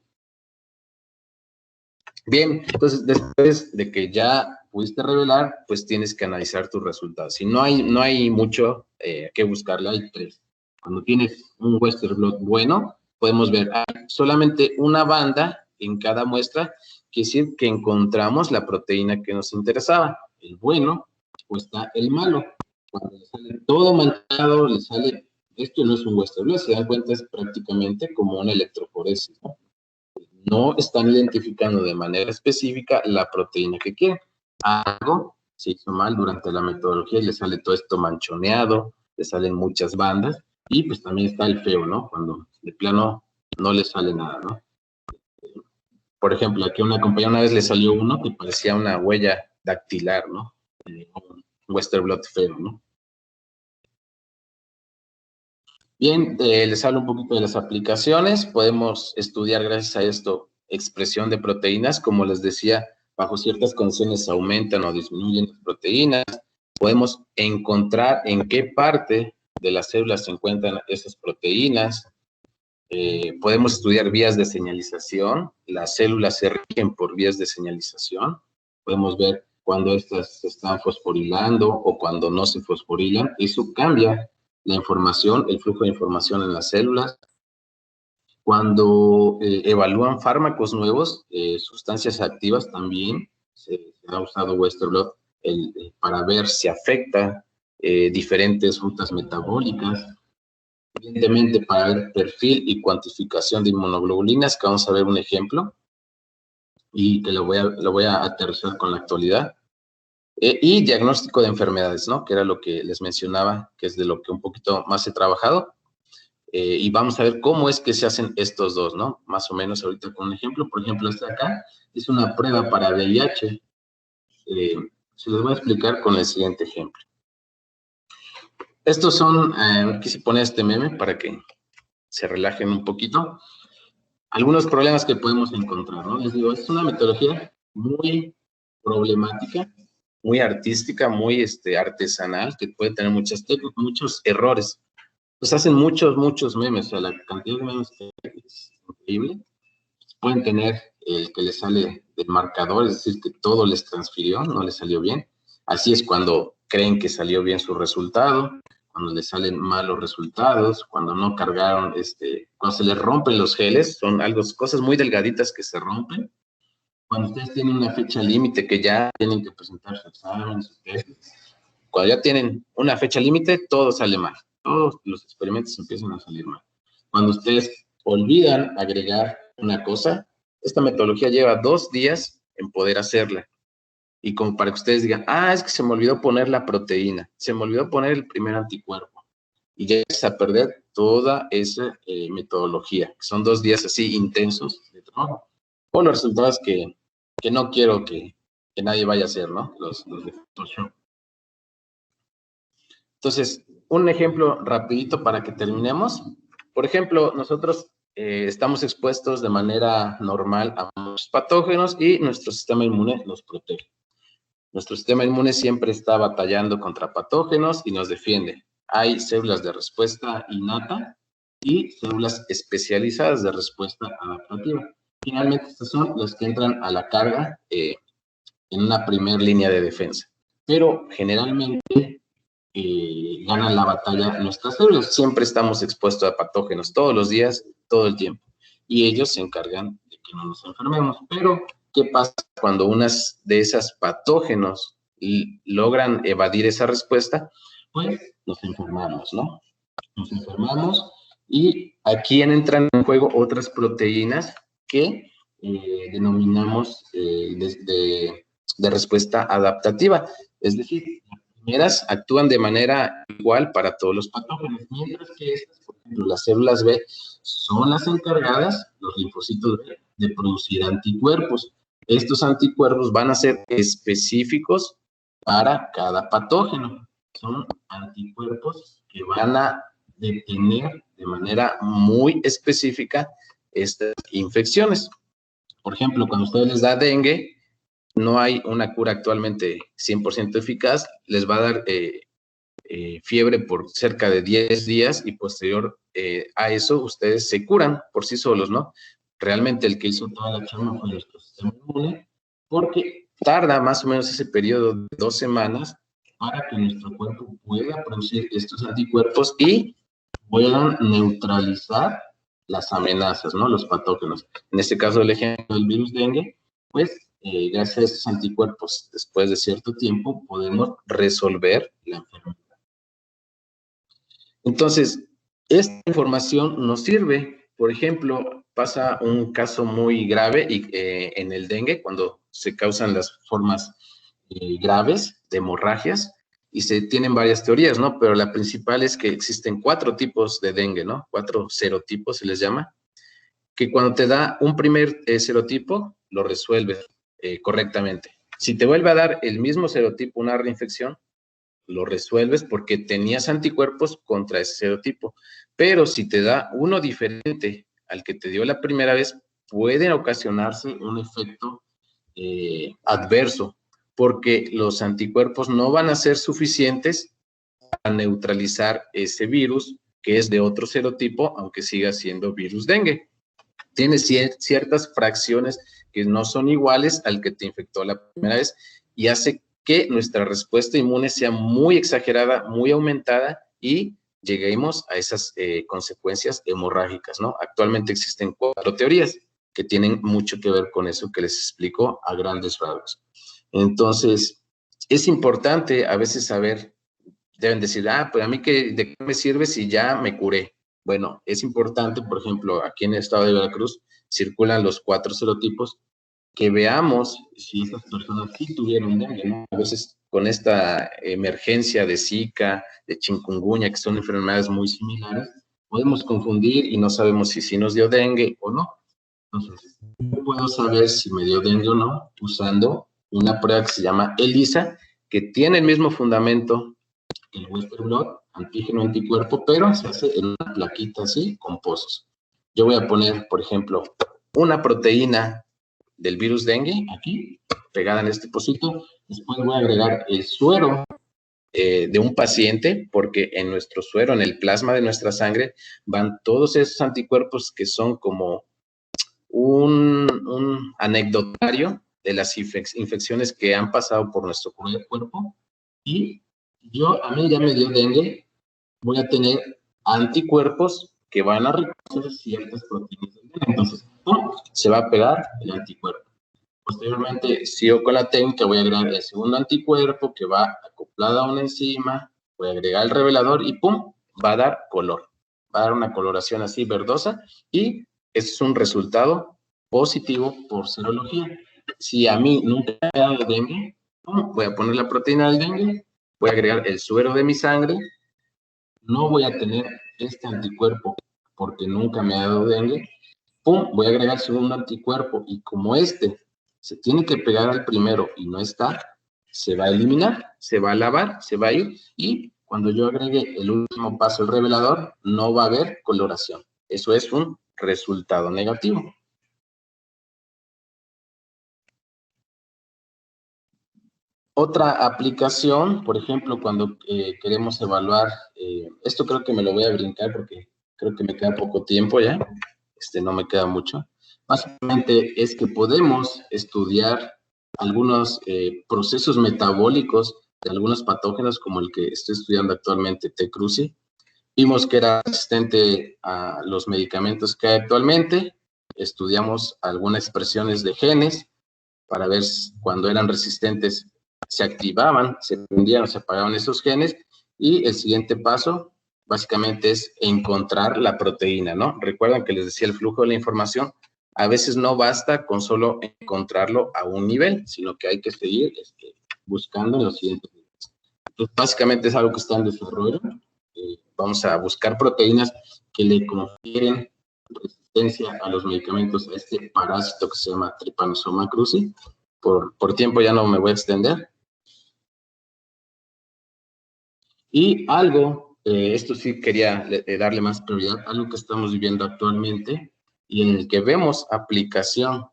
Bien, entonces después de que ya pudiste revelar, pues tienes que analizar tus resultados. Si no hay mucho que buscarle, hay tres. Cuando tienes un Western blot bueno, podemos ver solamente una banda en cada muestra, quiere decir que encontramos la proteína que nos interesaba. El bueno, o está el malo. Cuando le sale todo manchado, le sale, esto no es un Western blot, se dan cuenta, es prácticamente como una electroforesis, ¿no? No están identificando de manera específica la proteína que quieren. Algo se hizo mal durante la metodología y le sale todo esto manchoneado, le salen muchas bandas, y pues también está el feo, ¿no? Cuando de plano no le sale nada, ¿no? Por ejemplo, aquí a una compañera una vez le salió uno que parecía una huella dactilar, ¿no? Un Western blot feo, ¿no? Bien, les hablo un poquito de las aplicaciones. Podemos estudiar gracias a esto expresión de proteínas. Como les decía, bajo ciertas condiciones aumentan o disminuyen las proteínas. Podemos encontrar en qué parte de las células se encuentran esas proteínas. Podemos estudiar vías de señalización. Las células se rigen por vías de señalización. Podemos ver cuando estas se están fosforilando o cuando no se fosforilan. Eso cambia la información, el flujo de información en las células. Cuando evalúan fármacos nuevos, sustancias activas también, se ha usado Western blot para ver si afecta diferentes rutas metabólicas. Evidentemente, para el perfil y cuantificación de inmunoglobulinas, que vamos a ver un ejemplo, y que lo voy a aterrizar con la actualidad. Y diagnóstico de enfermedades, ¿no? Que era lo que les mencionaba, que es de lo que un poquito más he trabajado. Y vamos a ver cómo es que se hacen estos dos, ¿no? Más o menos ahorita con un ejemplo. Por ejemplo, esta acá es una prueba para VIH. Se los voy a explicar con el siguiente ejemplo. Estos son, quise poner este meme para que se relajen un poquito. Algunos problemas que podemos encontrar, ¿no? Les digo, es una metodología muy problemática, muy artística, muy artesanal, que puede tener muchos errores. Pues hacen muchos memes, o sea, la cantidad de memes que es increíble. Pueden tener el que les sale del marcador, es decir, que todo les transfirió, no les salió bien. Así es cuando creen que salió bien su resultado, cuando les salen malos resultados, cuando no cargaron, cuando se les rompen los geles, son cosas muy delgaditas que se rompen. Cuando ustedes tienen una fecha límite que ya tienen que presentar su examen, su tesis, cuando ya tienen una fecha límite, todo sale mal. Todos los experimentos empiezan a salir mal. Cuando ustedes olvidan agregar una cosa, esta metodología lleva 2 días en poder hacerla. Y como para que ustedes digan, es que se me olvidó poner la proteína, se me olvidó poner el primer anticuerpo. Y ya es a perder toda esa metodología, que son 2 días así intensos de trabajo. Con los resultados que no quiero que nadie vaya a hacer, ¿no? Los de Photoshop. Entonces, un ejemplo rapidito para que terminemos. Por ejemplo, nosotros estamos expuestos de manera normal a muchos patógenos y nuestro sistema inmune los protege. Nuestro sistema inmune siempre está batallando contra patógenos y nos defiende. Hay células de respuesta innata y células especializadas de respuesta adaptativa. Finalmente, estas son las que entran a la carga en una primera línea de defensa. Pero generalmente ganan la batalla nuestras células. Siempre estamos expuestos a patógenos todos los días, todo el tiempo. Y ellos se encargan de que no nos enfermemos. Pero, ¿qué pasa cuando unas de esas patógenos logran evadir esa respuesta? Pues nos enfermamos, ¿no? Nos enfermamos y aquí entran en juego otras proteínas que denominamos de respuesta adaptativa. Es decir, primeras actúan de manera igual para todos los patógenos, mientras que estas, por ejemplo, las células B son las encargadas, los linfocitos B, de producir anticuerpos. Estos anticuerpos van a ser específicos para cada patógeno. Son anticuerpos que van a detener de manera muy específica estas infecciones. Por ejemplo, cuando a ustedes les da dengue, no hay una cura actualmente 100% eficaz, les va a dar fiebre por cerca de 10 días y posterior a eso ustedes se curan por sí solos, ¿no? Realmente el que hizo toda la chamba fue nuestro sistema inmune, porque tarda más o menos ese periodo de 2 semanas para que nuestro cuerpo pueda producir estos anticuerpos y puedan neutralizar las amenazas, ¿no? Los patógenos. En este caso, el ejemplo del virus dengue, pues gracias a estos anticuerpos, después de cierto tiempo, podemos resolver la enfermedad. Entonces, esta información nos sirve. Por ejemplo, pasa un caso muy grave en el dengue, cuando se causan las formas graves de hemorragias, y se tienen varias teorías, ¿no? Pero la principal es que existen 4 tipos de dengue, ¿no? 4 serotipos se les llama, que cuando te da un primer serotipo, lo resuelves correctamente. Si te vuelve a dar el mismo serotipo, una reinfección, lo resuelves porque tenías anticuerpos contra ese serotipo. Pero si te da uno diferente al que te dio la primera vez, puede ocasionarse un efecto adverso, porque los anticuerpos no van a ser suficientes para neutralizar ese virus que es de otro serotipo, aunque siga siendo virus dengue. Tiene ciertas fracciones que no son iguales al que te infectó la primera vez y hace que nuestra respuesta inmune sea muy exagerada, muy aumentada y lleguemos a esas consecuencias hemorrágicas, ¿no? Actualmente existen 4 teorías que tienen mucho que ver con eso que les explico a grandes rasgos. Entonces, es importante a veces saber, deben decir, pues a mí ¿de qué me sirve si ya me curé? Bueno, es importante, por ejemplo, aquí en el estado de Veracruz circulan los 4 serotipos, que veamos si estas personas sí tuvieron dengue, ¿no? A veces con esta emergencia de Zika, de chikungunya, que son enfermedades muy similares, podemos confundir y no sabemos si sí nos dio dengue o no. Entonces, ¿cómo puedo saber si me dio dengue o no? Usando una prueba que se llama ELISA, que tiene el mismo fundamento que el Western blot, antígeno-anticuerpo, pero se hace en una plaquita así, con pozos. Yo voy a poner, por ejemplo, una proteína del virus dengue, aquí, pegada en este pocito. Después voy a agregar el suero de un paciente, porque en nuestro suero, en el plasma de nuestra sangre, van todos esos anticuerpos que son como un anecdotario de las infecciones que han pasado por nuestro cuerpo. Y a mí ya me dio dengue, voy a tener anticuerpos que van a reconocer ciertas proteínas. Entonces, se va a pegar el anticuerpo. Posteriormente, sigo con la técnica, voy a agregar el segundo anticuerpo que va acoplado a una enzima, voy a agregar el revelador y ¡pum! Va a dar color. Va a dar una coloración así verdosa y ese es un resultado positivo por serología. Si a mí nunca me ha dado dengue, voy a poner la proteína del dengue, voy a agregar el suero de mi sangre, no voy a tener este anticuerpo porque nunca me ha dado dengue, ¡pum! Voy a agregar el segundo anticuerpo y como este se tiene que pegar al primero y no está, se va a eliminar, se va a lavar, se va a ir y cuando yo agregue el último paso, el revelador, no va a haber coloración. Eso es un resultado negativo. Otra aplicación, por ejemplo, cuando queremos evaluar, esto creo que me lo voy a brincar porque creo que me queda poco tiempo ya, no me queda mucho. Básicamente es que podemos estudiar algunos procesos metabólicos de algunos patógenos como el que estoy estudiando actualmente, T. cruzi. Vimos que era resistente a los medicamentos que hay actualmente, estudiamos algunas expresiones de genes para ver cuando eran resistentes se activaban, se prendían o se apagaban esos genes y el siguiente paso básicamente es encontrar la proteína, ¿no? Recuerdan que les decía el flujo de la información, a veces no basta con solo encontrarlo a un nivel, sino que hay que seguir buscando en los siguientes niveles. Entonces, básicamente es algo que está en desarrollo. Vamos a buscar proteínas que le confieren resistencia a los medicamentos, a este parásito que se llama Trypanosoma cruzi. Por tiempo ya no me voy a extender. Y algo, esto sí quería darle más prioridad, algo que estamos viviendo actualmente y en el que vemos aplicación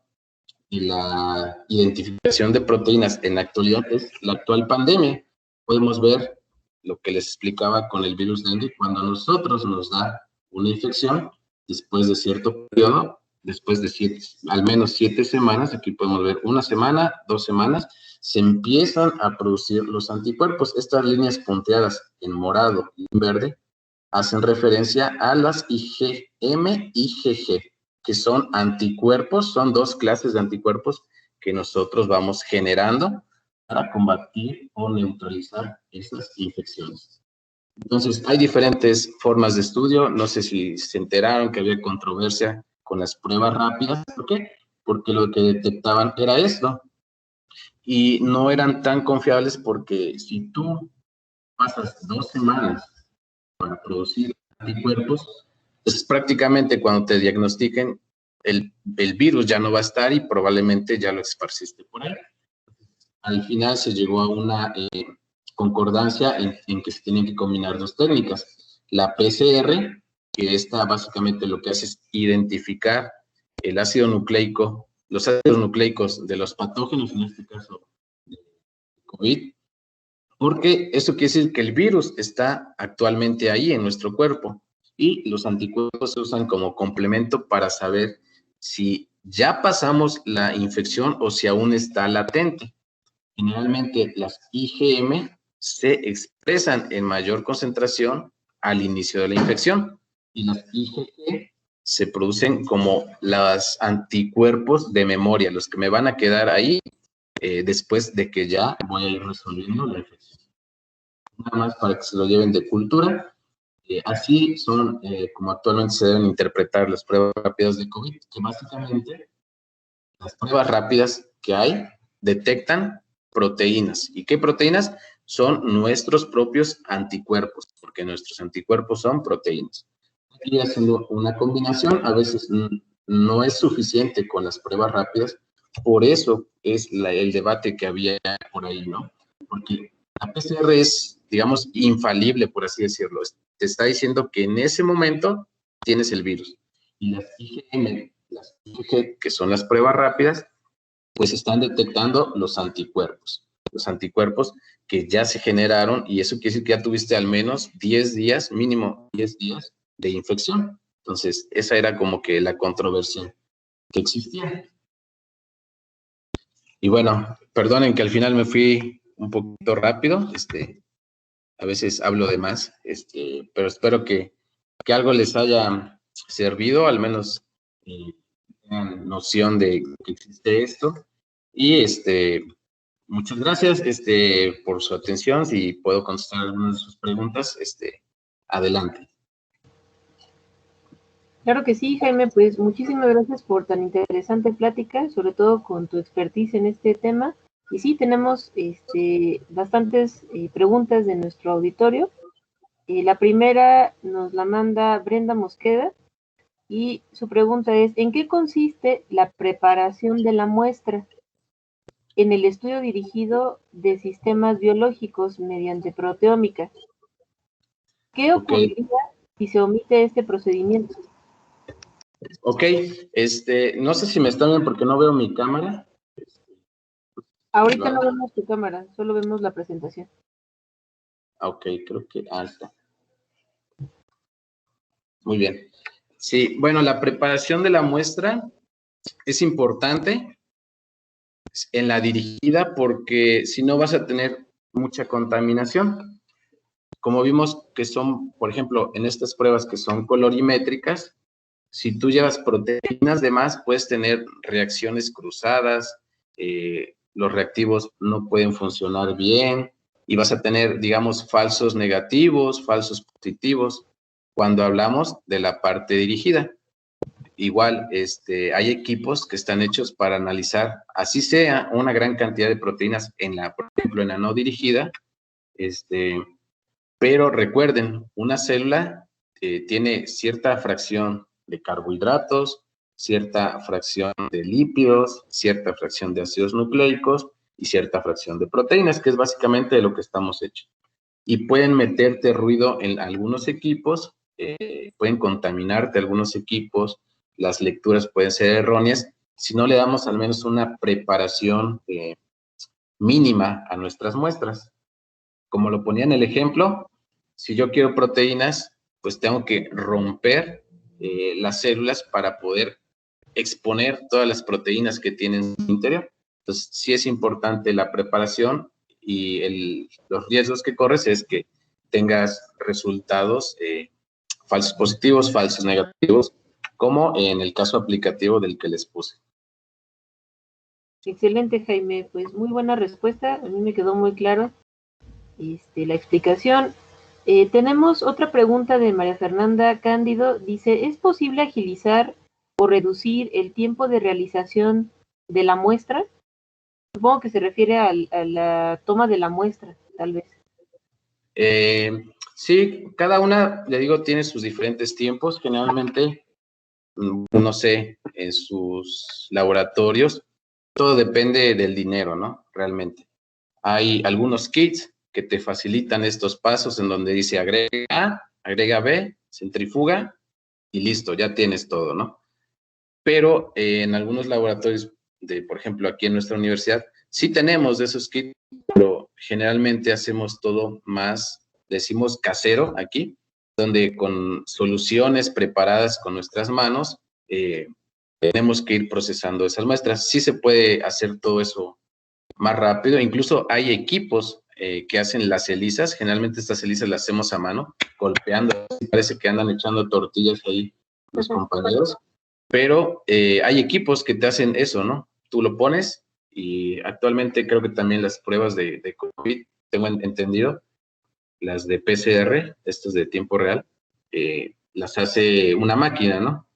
y la identificación de proteínas en la actualidad es la actual pandemia. Podemos ver lo que les explicaba con el virus dengue, cuando a nosotros nos da una infección, después de cierto periodo, después de al menos 7 semanas, aquí podemos ver 1 semana, 2 semanas, se empiezan a producir los anticuerpos. Estas líneas punteadas en morado y en verde hacen referencia a las IgM y IgG, que son anticuerpos, son 2 clases de anticuerpos que nosotros vamos generando para combatir o neutralizar esas infecciones. Entonces, hay diferentes formas de estudio. No sé si se enteraron que había controversia con las pruebas rápidas. ¿Por qué? Porque lo que detectaban era esto. Y no eran tan confiables porque si tú pasas 2 semanas para producir anticuerpos, pues prácticamente cuando te diagnostiquen, el virus ya no va a estar y probablemente ya lo esparciste por ahí. Al final se llegó a una concordancia en que se tienen que combinar 2 técnicas. La PCR, que esta básicamente lo que hace es identificar el ácido nucleico, los ácidos nucleicos de los patógenos, en este caso COVID, porque eso quiere decir que el virus está actualmente ahí en nuestro cuerpo y los anticuerpos se usan como complemento para saber si ya pasamos la infección o si aún está latente. Generalmente las IgM se expresan en mayor concentración al inicio de la infección y las IgG se producen como los anticuerpos de memoria, los que me van a quedar ahí después de que ya voy a ir resolviendo la infección. Nada más para que se lo lleven de cultura. Así son como actualmente se deben interpretar las pruebas rápidas de COVID, que básicamente las pruebas rápidas que hay detectan proteínas. ¿Y qué proteínas? Son nuestros propios anticuerpos, porque nuestros anticuerpos son proteínas. Aquí haciendo una combinación, a veces no es suficiente con las pruebas rápidas, por eso es el debate que había por ahí, ¿no? Porque la PCR es, digamos, infalible, por así decirlo. Te está diciendo que en ese momento tienes el virus. Y las IgG, que son las pruebas rápidas, pues están detectando los anticuerpos que ya se generaron, y eso quiere decir que ya tuviste al menos 10 días, mínimo 10 días de infección. Entonces, esa era como que la controversia que existía. Y bueno, perdonen que al final me fui un poquito rápido, a veces hablo de más, pero espero que algo les haya servido, al menos tengan noción de que existe esto. Y muchas gracias por su atención. Si puedo contestar algunas de sus preguntas, adelante. Claro que sí, Jaime, pues muchísimas gracias por tan interesante plática, sobre todo con tu expertise en este tema. Y sí, tenemos bastantes preguntas de nuestro auditorio. La primera nos la manda Brenda Mosqueda y su pregunta es, ¿en qué consiste la preparación de la muestra en el estudio dirigido de sistemas biológicos mediante proteómica? ¿Qué ocurriría si se omite este procedimiento? Ok, no sé si me están viendo porque no veo mi cámara. Ahorita no vemos tu cámara, solo vemos la presentación. Ok, creo que está. Muy bien. Sí, bueno, la preparación de la muestra es importante en la dirigida porque si no vas a tener mucha contaminación. Como vimos que son, por ejemplo, en estas pruebas que son colorimétricas, si tú llevas proteínas de más, puedes tener reacciones cruzadas, los reactivos no pueden funcionar bien y vas a tener, digamos, falsos negativos, falsos positivos, cuando hablamos de la parte dirigida. Igual, hay equipos que están hechos para analizar, así sea una gran cantidad de proteínas por ejemplo, en la no dirigida, pero recuerden, una célula tiene cierta fracción de carbohidratos, cierta fracción de lípidos, cierta fracción de ácidos nucleicos y cierta fracción de proteínas, que es básicamente de lo que estamos hechos. Y pueden meterte ruido en algunos equipos, pueden contaminarte algunos equipos, las lecturas pueden ser erróneas, si no le damos al menos una preparación mínima a nuestras muestras. Como lo ponía en el ejemplo, si yo quiero proteínas, pues tengo que romper las células para poder exponer todas las proteínas que tienen en su interior. Entonces, sí es importante la preparación y los riesgos que corres es que tengas resultados falsos positivos, falsos negativos, como en el caso aplicativo del que les puse. Excelente, Jaime, pues muy buena respuesta, a mí me quedó muy claro la explicación. Tenemos otra pregunta de María Fernanda Cándido, dice, ¿es posible agilizar o reducir el tiempo de realización de la muestra? Supongo que se refiere a la toma de la muestra, tal vez. Sí, cada una, le digo, tiene sus diferentes tiempos. Generalmente, no sé, en sus laboratorios, todo depende del dinero, ¿no? Realmente. Hay algunos kits que te facilitan estos pasos en donde dice agrega A, agrega B, centrifuga y listo, ya tienes todo, ¿no? Pero en algunos laboratorios, por ejemplo, aquí en nuestra universidad, sí tenemos de esos kits, pero generalmente hacemos todo más, decimos casero aquí, donde con soluciones preparadas con nuestras manos, tenemos que ir procesando esas muestras. Sí se puede hacer todo eso más rápido, incluso hay equipos que hacen las ELISAs, generalmente estas ELISAs las hacemos a mano, golpeando, parece que andan echando tortillas ahí los compañeros, pero hay equipos que te hacen eso, ¿no? Tú lo pones y actualmente creo que también las pruebas de COVID, tengo entendido, las de PCR, estas de tiempo real, las hace una máquina, ¿no?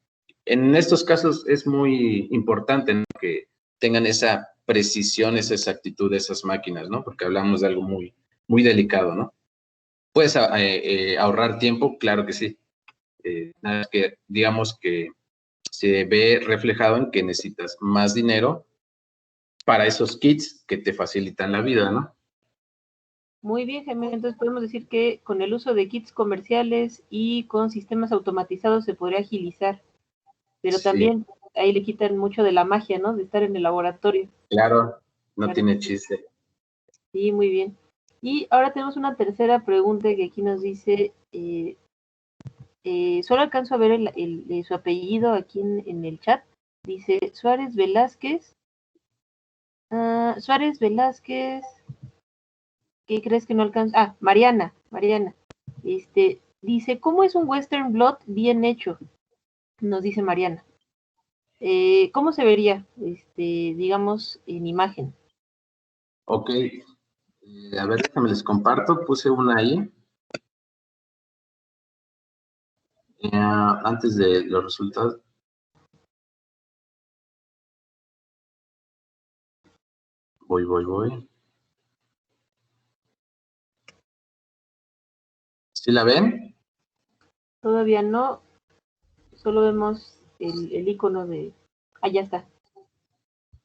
En estos casos es muy importante, ¿no?, que tengan esa precisión, esa exactitud de esas máquinas, ¿no? Porque hablamos de algo muy, muy delicado, ¿no? ¿Puedes ahorrar tiempo? Claro que sí. Nada más que digamos que se ve reflejado en que necesitas más dinero para esos kits que te facilitan la vida, ¿no? Muy bien, Jaime. Entonces podemos decir que con el uso de kits comerciales y con sistemas automatizados se podría agilizar, pero Sí, también ahí le quitan mucho de la magia, ¿no? De estar en el laboratorio. claro, no Claro. tiene chiste. Sí, muy bien. Y ahora tenemos una tercera pregunta que aquí nos dice, solo alcanzo a ver su apellido aquí en el chat. Dice Suárez Velázquez. Suárez Velázquez, ¿qué crees que no alcanza? Mariana. Dice, ¿cómo es un Western Blot bien hecho? Nos dice Mariana. ¿Cómo se vería, digamos, en imagen? Ok, a ver, déjame les comparto, puse una ahí. Antes de los resultados. Voy. ¿Sí la ven? Todavía no, solo vemos el icono de... ya está.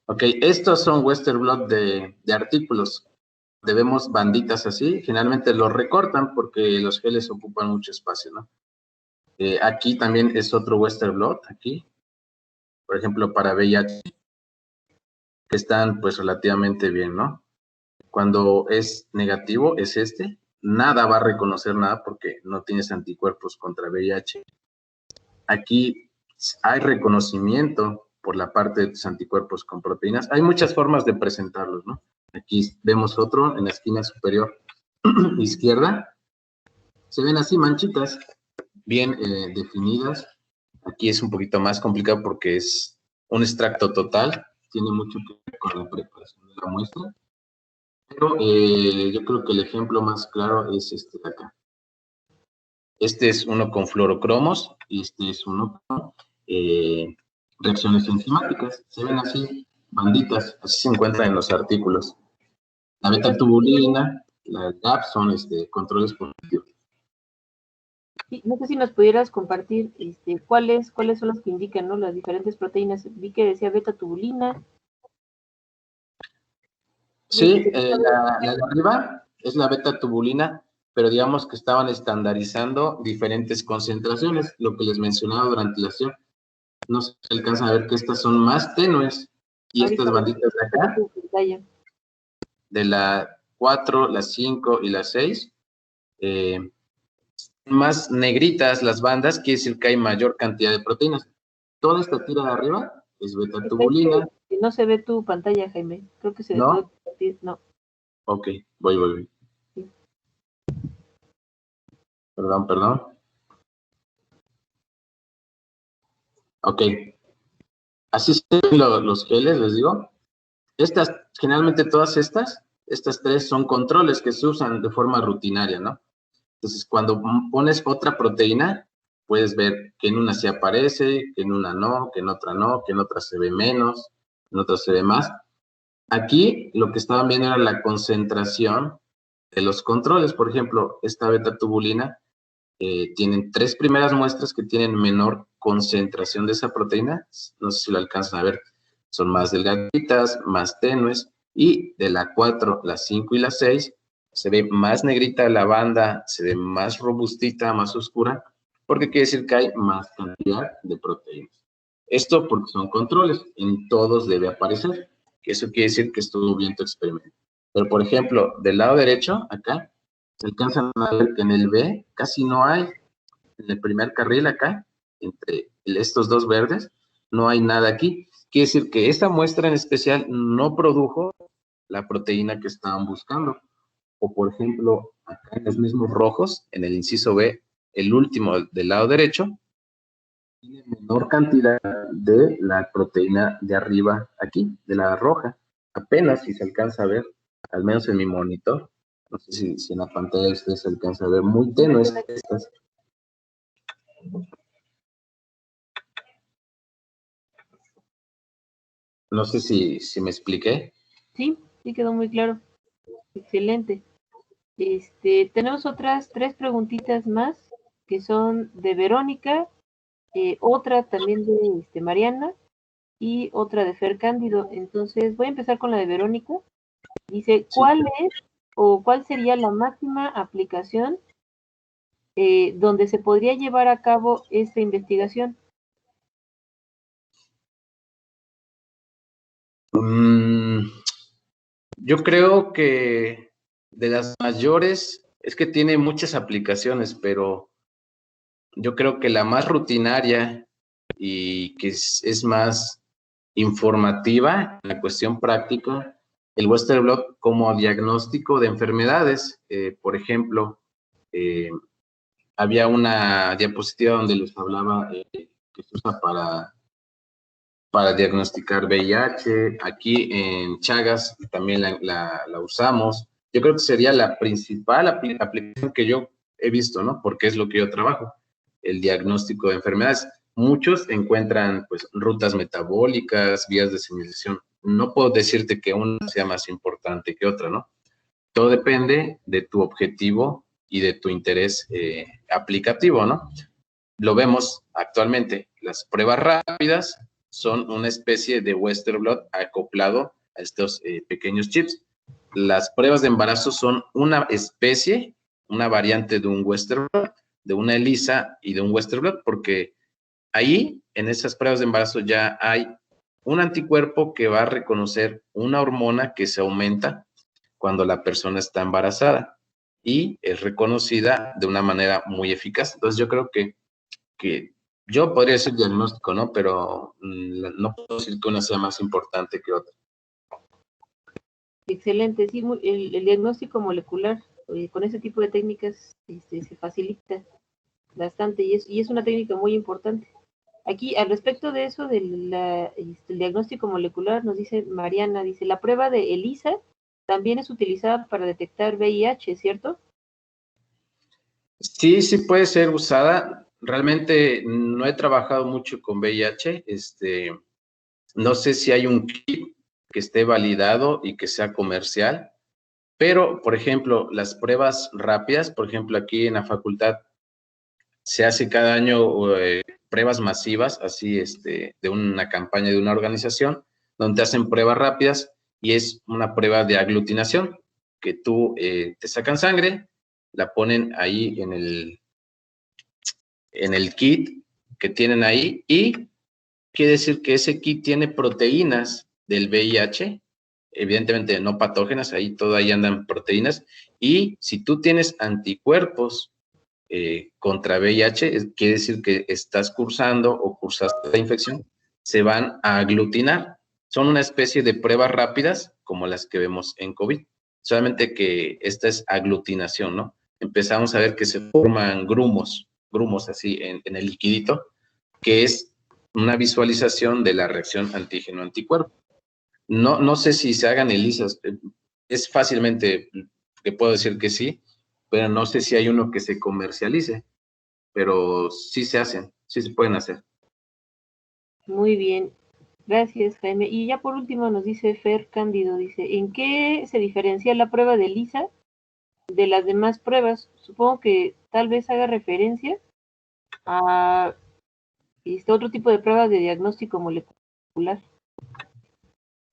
Ok, estos son Western Blot de artículos. Debemos banditas así, generalmente los recortan porque los geles ocupan mucho espacio, ¿no? Aquí también es otro Western Blot, aquí, por ejemplo, para VIH, que están pues relativamente bien, ¿no? Cuando es negativo, es este, nada va a reconocer nada porque no tienes anticuerpos contra VIH. Aquí hay reconocimiento por la parte de tus anticuerpos con proteínas. Hay muchas formas de presentarlos, ¿no? Aquí vemos otro en la esquina superior izquierda. Se ven así manchitas bien definidas. Aquí es un poquito más complicado porque es un extracto total. Tiene mucho que ver con la preparación de la muestra. Pero yo creo que el ejemplo más claro es este de acá. Este es uno con fluorocromos y este es uno con reacciones enzimáticas. Se ven así, banditas, así se encuentran en los artículos. La beta-tubulina, la GAP son controles positivos. Sí, no sé si nos pudieras compartir cuáles son las que indican, ¿no? Las diferentes proteínas. Vi que decía beta-tubulina. Sí, la de arriba es la beta-tubulina, pero digamos que estaban estandarizando diferentes concentraciones, lo que les mencionaba durante la sesión. No se alcanza a ver que estas son más tenues y estas banditas de acá, de la 4, la 5 y la 6, más negritas las bandas, quiere decir que hay mayor cantidad de proteínas. Toda esta tira de arriba es beta-tubulina. No se ve tu pantalla, Jaime. Creo que se dejó de ¿No? compartir. No. Ok, voy. Sí. Perdón. Ok. Así se ven los geles, les digo. Generalmente todas estas tres son controles que se usan de forma rutinaria, ¿no? Entonces, cuando pones otra proteína, puedes ver que en una sí aparece, que en una no, que en otra no, que en otra se ve menos, en otra se ve más. Aquí lo que estaban viendo era la concentración de los controles. Por ejemplo, esta beta-tubulina tienen 3 primeras muestras que tienen menor concentración de esa proteína. No sé si lo alcanzan a ver. Son más delgaditas, más tenues. Y de la 4, la 5 y la 6 se ve más negrita la banda, se ve más robustita, más oscura, porque quiere decir que hay más cantidad de proteínas. Esto porque son controles, en todos debe aparecer, que eso quiere decir que estuvo bien tu experimento. Pero, por ejemplo, del lado derecho, acá, se alcanzan a ver que en el B casi no hay, en el primer carril acá, entre estos dos verdes, no hay nada aquí. Quiere decir que esta muestra en especial no produjo la proteína que estaban buscando. O por ejemplo, acá en los mismos rojos, en el inciso B, el último del lado derecho, tiene menor cantidad de la proteína de arriba aquí, de la roja. Apenas si se alcanza a ver, al menos en mi monitor. No sé si en la pantalla de ustedes se alcanza a ver muy tenues estas. No sé si me expliqué. Sí, quedó muy claro. Excelente. Tenemos otras 3 preguntitas más que son de Verónica, otra también de Mariana y otra de Fer Cándido. Entonces voy a empezar con la de Verónica. Dice, Sí. ¿cuál es o cuál sería la máxima aplicación donde se podría llevar a cabo esta investigación? Yo creo que de las mayores, es que tiene muchas aplicaciones, pero yo creo que la más rutinaria y que es más informativa en la cuestión práctica, el Western Blot como diagnóstico de enfermedades. Por ejemplo, había una diapositiva donde les hablaba que se usa para diagnosticar VIH. Aquí en Chagas también la usamos. Yo creo que sería la principal aplicación que yo he visto, ¿no? Porque es lo que yo trabajo, el diagnóstico de enfermedades. Muchos encuentran, pues, rutas metabólicas, vías de señalización. No puedo decirte que una sea más importante que otra, ¿no? Todo depende de tu objetivo y de tu interés aplicativo, ¿no? Lo vemos actualmente. Las pruebas rápidas son una especie de Western Blot acoplado a estos pequeños chips. Las pruebas de embarazo son una especie, una variante de un Western Blot, de una ELISA y de un Western Blot, porque ahí, en esas pruebas de embarazo, ya hay un anticuerpo que va a reconocer una hormona que se aumenta cuando la persona está embarazada y es reconocida de una manera muy eficaz. Entonces, yo creo que yo podría decir diagnóstico, ¿no? Pero no puedo decir que una sea más importante que otra. Excelente, sí, el diagnóstico molecular con ese tipo de técnicas se facilita bastante y es una técnica muy importante. Aquí, al respecto de eso, del diagnóstico molecular, nos dice Mariana, dice, la prueba de ELISA también es utilizada para detectar VIH, ¿cierto? Sí, sí puede ser usada. Realmente no he trabajado mucho con VIH. No sé si hay un kit que esté validado y que sea comercial, pero, por ejemplo, las pruebas rápidas, por ejemplo, aquí en la facultad se hace cada año pruebas masivas, así, de una campaña de una organización, donde hacen pruebas rápidas y es una prueba de aglutinación, que tú te sacan sangre, la ponen ahí en el kit que tienen ahí y quiere decir que ese kit tiene proteínas del VIH, evidentemente no patógenas, ahí andan proteínas, y si tú tienes anticuerpos contra VIH, quiere decir que estás cursando o cursaste la infección, se van a aglutinar. Son una especie de pruebas rápidas como las que vemos en COVID, solamente que esta es aglutinación, ¿no? Empezamos a ver que se forman grumos así en el liquidito, que es una visualización de la reacción antígeno-anticuerpo. No sé si se hagan ELISAs, es fácilmente que puedo decir que sí, pero no sé si hay uno que se comercialice, pero sí se hacen, sí se pueden hacer. Muy bien, gracias Jaime. Y ya por último nos dice Fer Cándido, dice, ¿en qué se diferencia la prueba de ELISA de las demás pruebas? Supongo que tal vez haga referencia a otro tipo de pruebas de diagnóstico molecular.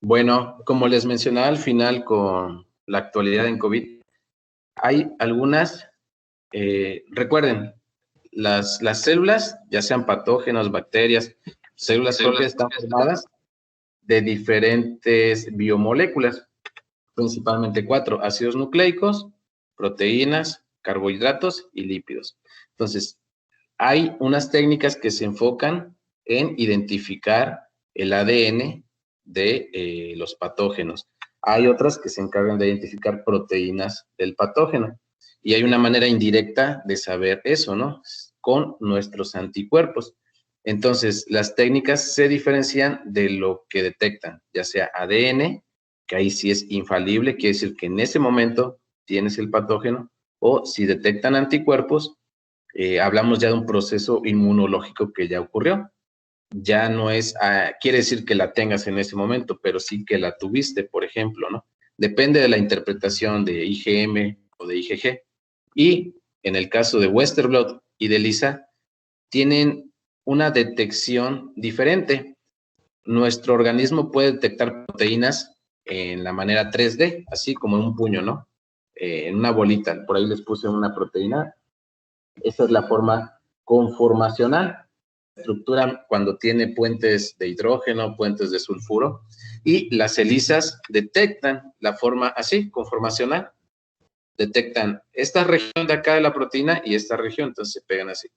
Bueno, como les mencionaba al final con la actualidad en COVID, hay algunas, recuerden, las células, ya sean patógenos, bacterias, células propias, están formadas de diferentes biomoléculas, principalmente 4, ácidos nucleicos, proteínas, carbohidratos y lípidos. Entonces, hay unas técnicas que se enfocan en identificar el ADN de los patógenos. Hay otras que se encargan de identificar proteínas del patógeno. Y hay una manera indirecta de saber eso, ¿no? Con nuestros anticuerpos. Entonces, las técnicas se diferencian de lo que detectan, ya sea ADN, que ahí sí es infalible, quiere decir que en ese momento tienes el patógeno, o si detectan anticuerpos, hablamos ya de un proceso inmunológico que ya ocurrió. Ya no es, quiere decir que la tengas en ese momento, pero sí que la tuviste, por ejemplo, ¿no? Depende de la interpretación de IgM o de IgG. Y en el caso de Western Blot y de ELISA, tienen una detección diferente. Nuestro organismo puede detectar proteínas en la manera 3D, así como en un puño, ¿no? en una bolita, por ahí les puse una proteína. Esa es la forma conformacional. Estructura cuando tiene puentes de hidrógeno, puentes de sulfuro, y las ELISAs detectan la forma así, conformacional. Detectan esta región de acá de la proteína y esta región, entonces se pegan así.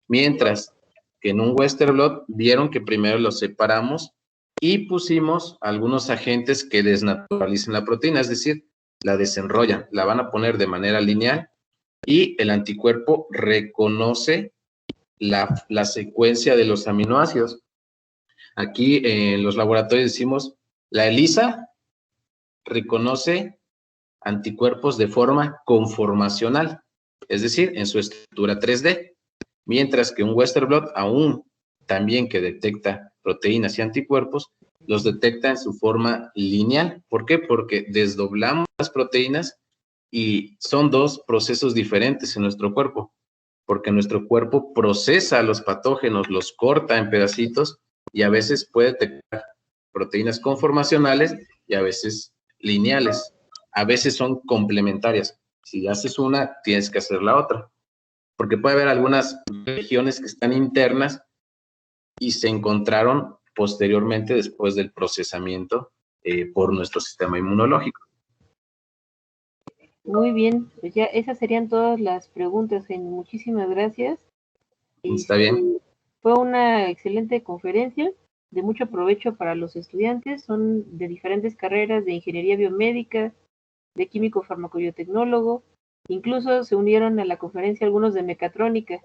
Mientras que en un Western blot vieron que primero los separamos y pusimos algunos agentes que desnaturalicen la proteína, es decir, la desenrollan, la van a poner de manera lineal y el anticuerpo reconoce la secuencia de los aminoácidos. Aquí en los laboratorios decimos, la ELISA reconoce anticuerpos de forma conformacional, es decir, en su estructura 3D, mientras que un Western blot, aún también que detecta proteínas y anticuerpos, los detecta en su forma lineal. ¿Por qué? Porque desdoblamos las proteínas y son dos procesos diferentes en nuestro cuerpo, porque nuestro cuerpo procesa los patógenos, los corta en pedacitos y a veces puede detectar proteínas conformacionales y a veces lineales. A veces son complementarias. Si haces una, tienes que hacer la otra, porque puede haber algunas regiones que están internas y se encontraron posteriormente después del procesamiento por nuestro sistema inmunológico. Muy bien, pues ya esas serían todas las preguntas, Jaime. Muchísimas gracias. Está bien. Fue una excelente conferencia, de mucho provecho para los estudiantes. Son de diferentes carreras, de ingeniería biomédica, de químico farmacobiotecnólogo. Incluso se unieron a la conferencia algunos de mecatrónica.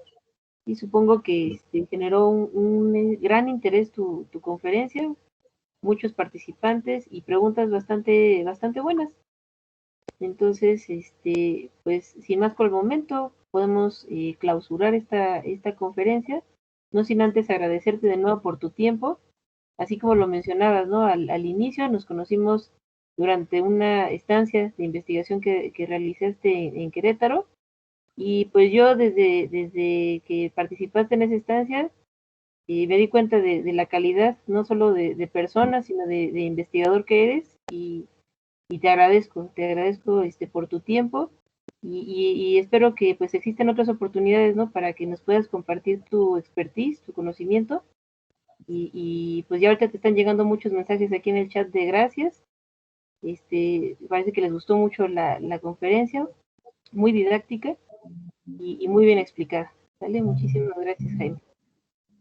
Y supongo que generó un gran interés tu conferencia, muchos participantes y preguntas bastante buenas. Entonces, pues sin más por el momento, podemos clausurar esta conferencia, no sin antes agradecerte de nuevo por tu tiempo, así como lo mencionabas, ¿no? Al inicio nos conocimos durante una estancia de investigación que realizaste en Querétaro, y pues yo desde que participaste en esa estancia, me di cuenta de la calidad, no solo de persona, sino de investigador que eres, y te agradezco por tu tiempo, y espero que pues existen otras oportunidades, ¿no? Para que nos puedas compartir tu expertise, tu conocimiento, y pues ya ahorita te están llegando muchos mensajes aquí en el chat de gracias. Parece que les gustó mucho la conferencia, muy didáctica y muy bien explicada. ¿Vale? Muchísimas gracias, Jaime.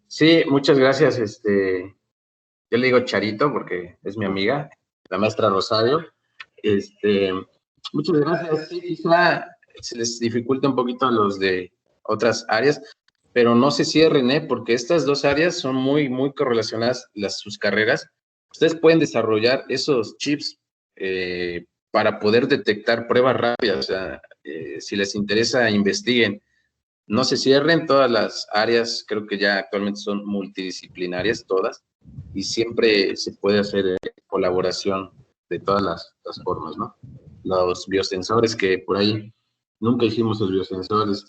Sí, muchas gracias. Yo le digo Charito porque es mi amiga, la maestra Rosario. Muchas gracias. Sí, quizá se les dificulta un poquito a los de otras áreas, pero no se cierren, porque estas dos áreas son muy correlacionadas, sus carreras. Ustedes pueden desarrollar esos chips para poder detectar pruebas rápidas. O sea, si les interesa, investiguen. No se cierren, todas las áreas creo que ya actualmente son multidisciplinarias todas y siempre se puede hacer colaboración de todas las formas, ¿no? Los biosensores, que por ahí nunca hicimos los biosensores,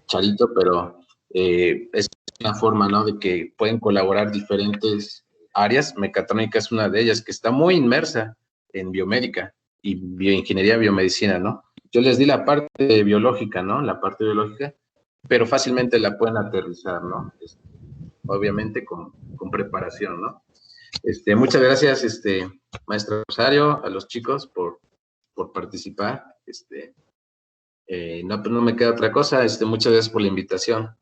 Charito, pero es una forma, ¿no? De que pueden colaborar diferentes áreas. Mecatrónica es una de ellas que está muy inmersa en biomédica y bioingeniería, biomedicina, ¿no? Yo les di la parte biológica, ¿no? La parte biológica, pero fácilmente la pueden aterrizar, ¿no? Obviamente con preparación, ¿no? Muchas gracias, maestro Rosario, a los chicos por participar. No me queda otra cosa. Muchas gracias por la invitación.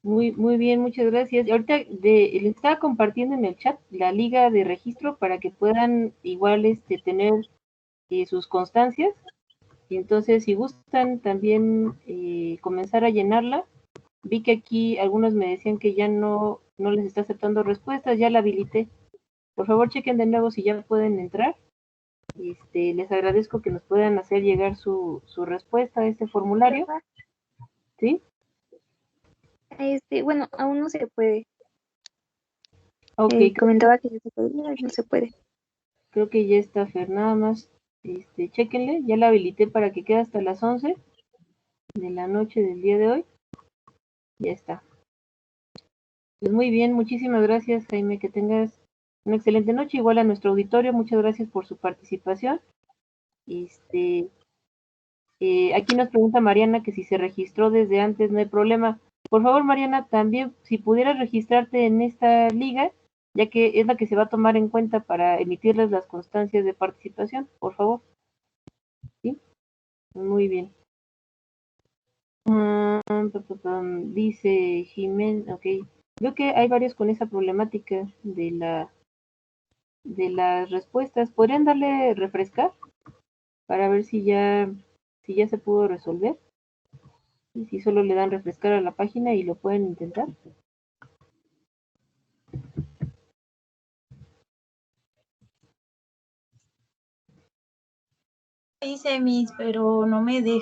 Muy bien, muchas gracias. Ahorita les estaba compartiendo en el chat la liga de registro para que puedan igual tener sus constancias. Y entonces, si gustan también comenzar a llenarla. Vi que aquí algunos me decían que ya no les está aceptando respuestas, ya la habilité. Por favor, chequen de nuevo si ya pueden entrar. Les agradezco que nos puedan hacer llegar su respuesta a este formulario. ¿Sí? Bueno, aún no se puede. Ok. Comentaba que ya se podía, no se puede. Creo que ya está Fer, nada más. Chéquenle, ya la habilité para que quede hasta las 11 de la noche del día de hoy. Ya está. Pues muy bien, muchísimas gracias, Jaime, que tengas una excelente noche. Igual a nuestro auditorio, muchas gracias por su participación. Aquí nos pregunta Mariana que si se registró desde antes no hay problema. Por favor, Mariana, también si pudieras registrarte en esta liga, ya que es la que se va a tomar en cuenta para emitirles las constancias de participación, por favor. ¿Sí? Muy bien. Dice Jiménez, ok. Veo que hay varios con esa problemática de las respuestas. ¿Podrían darle refrescar para ver si ya se pudo resolver? Y si solo le dan refrescar a la página y lo pueden intentar. Hice mis, pero no me deja.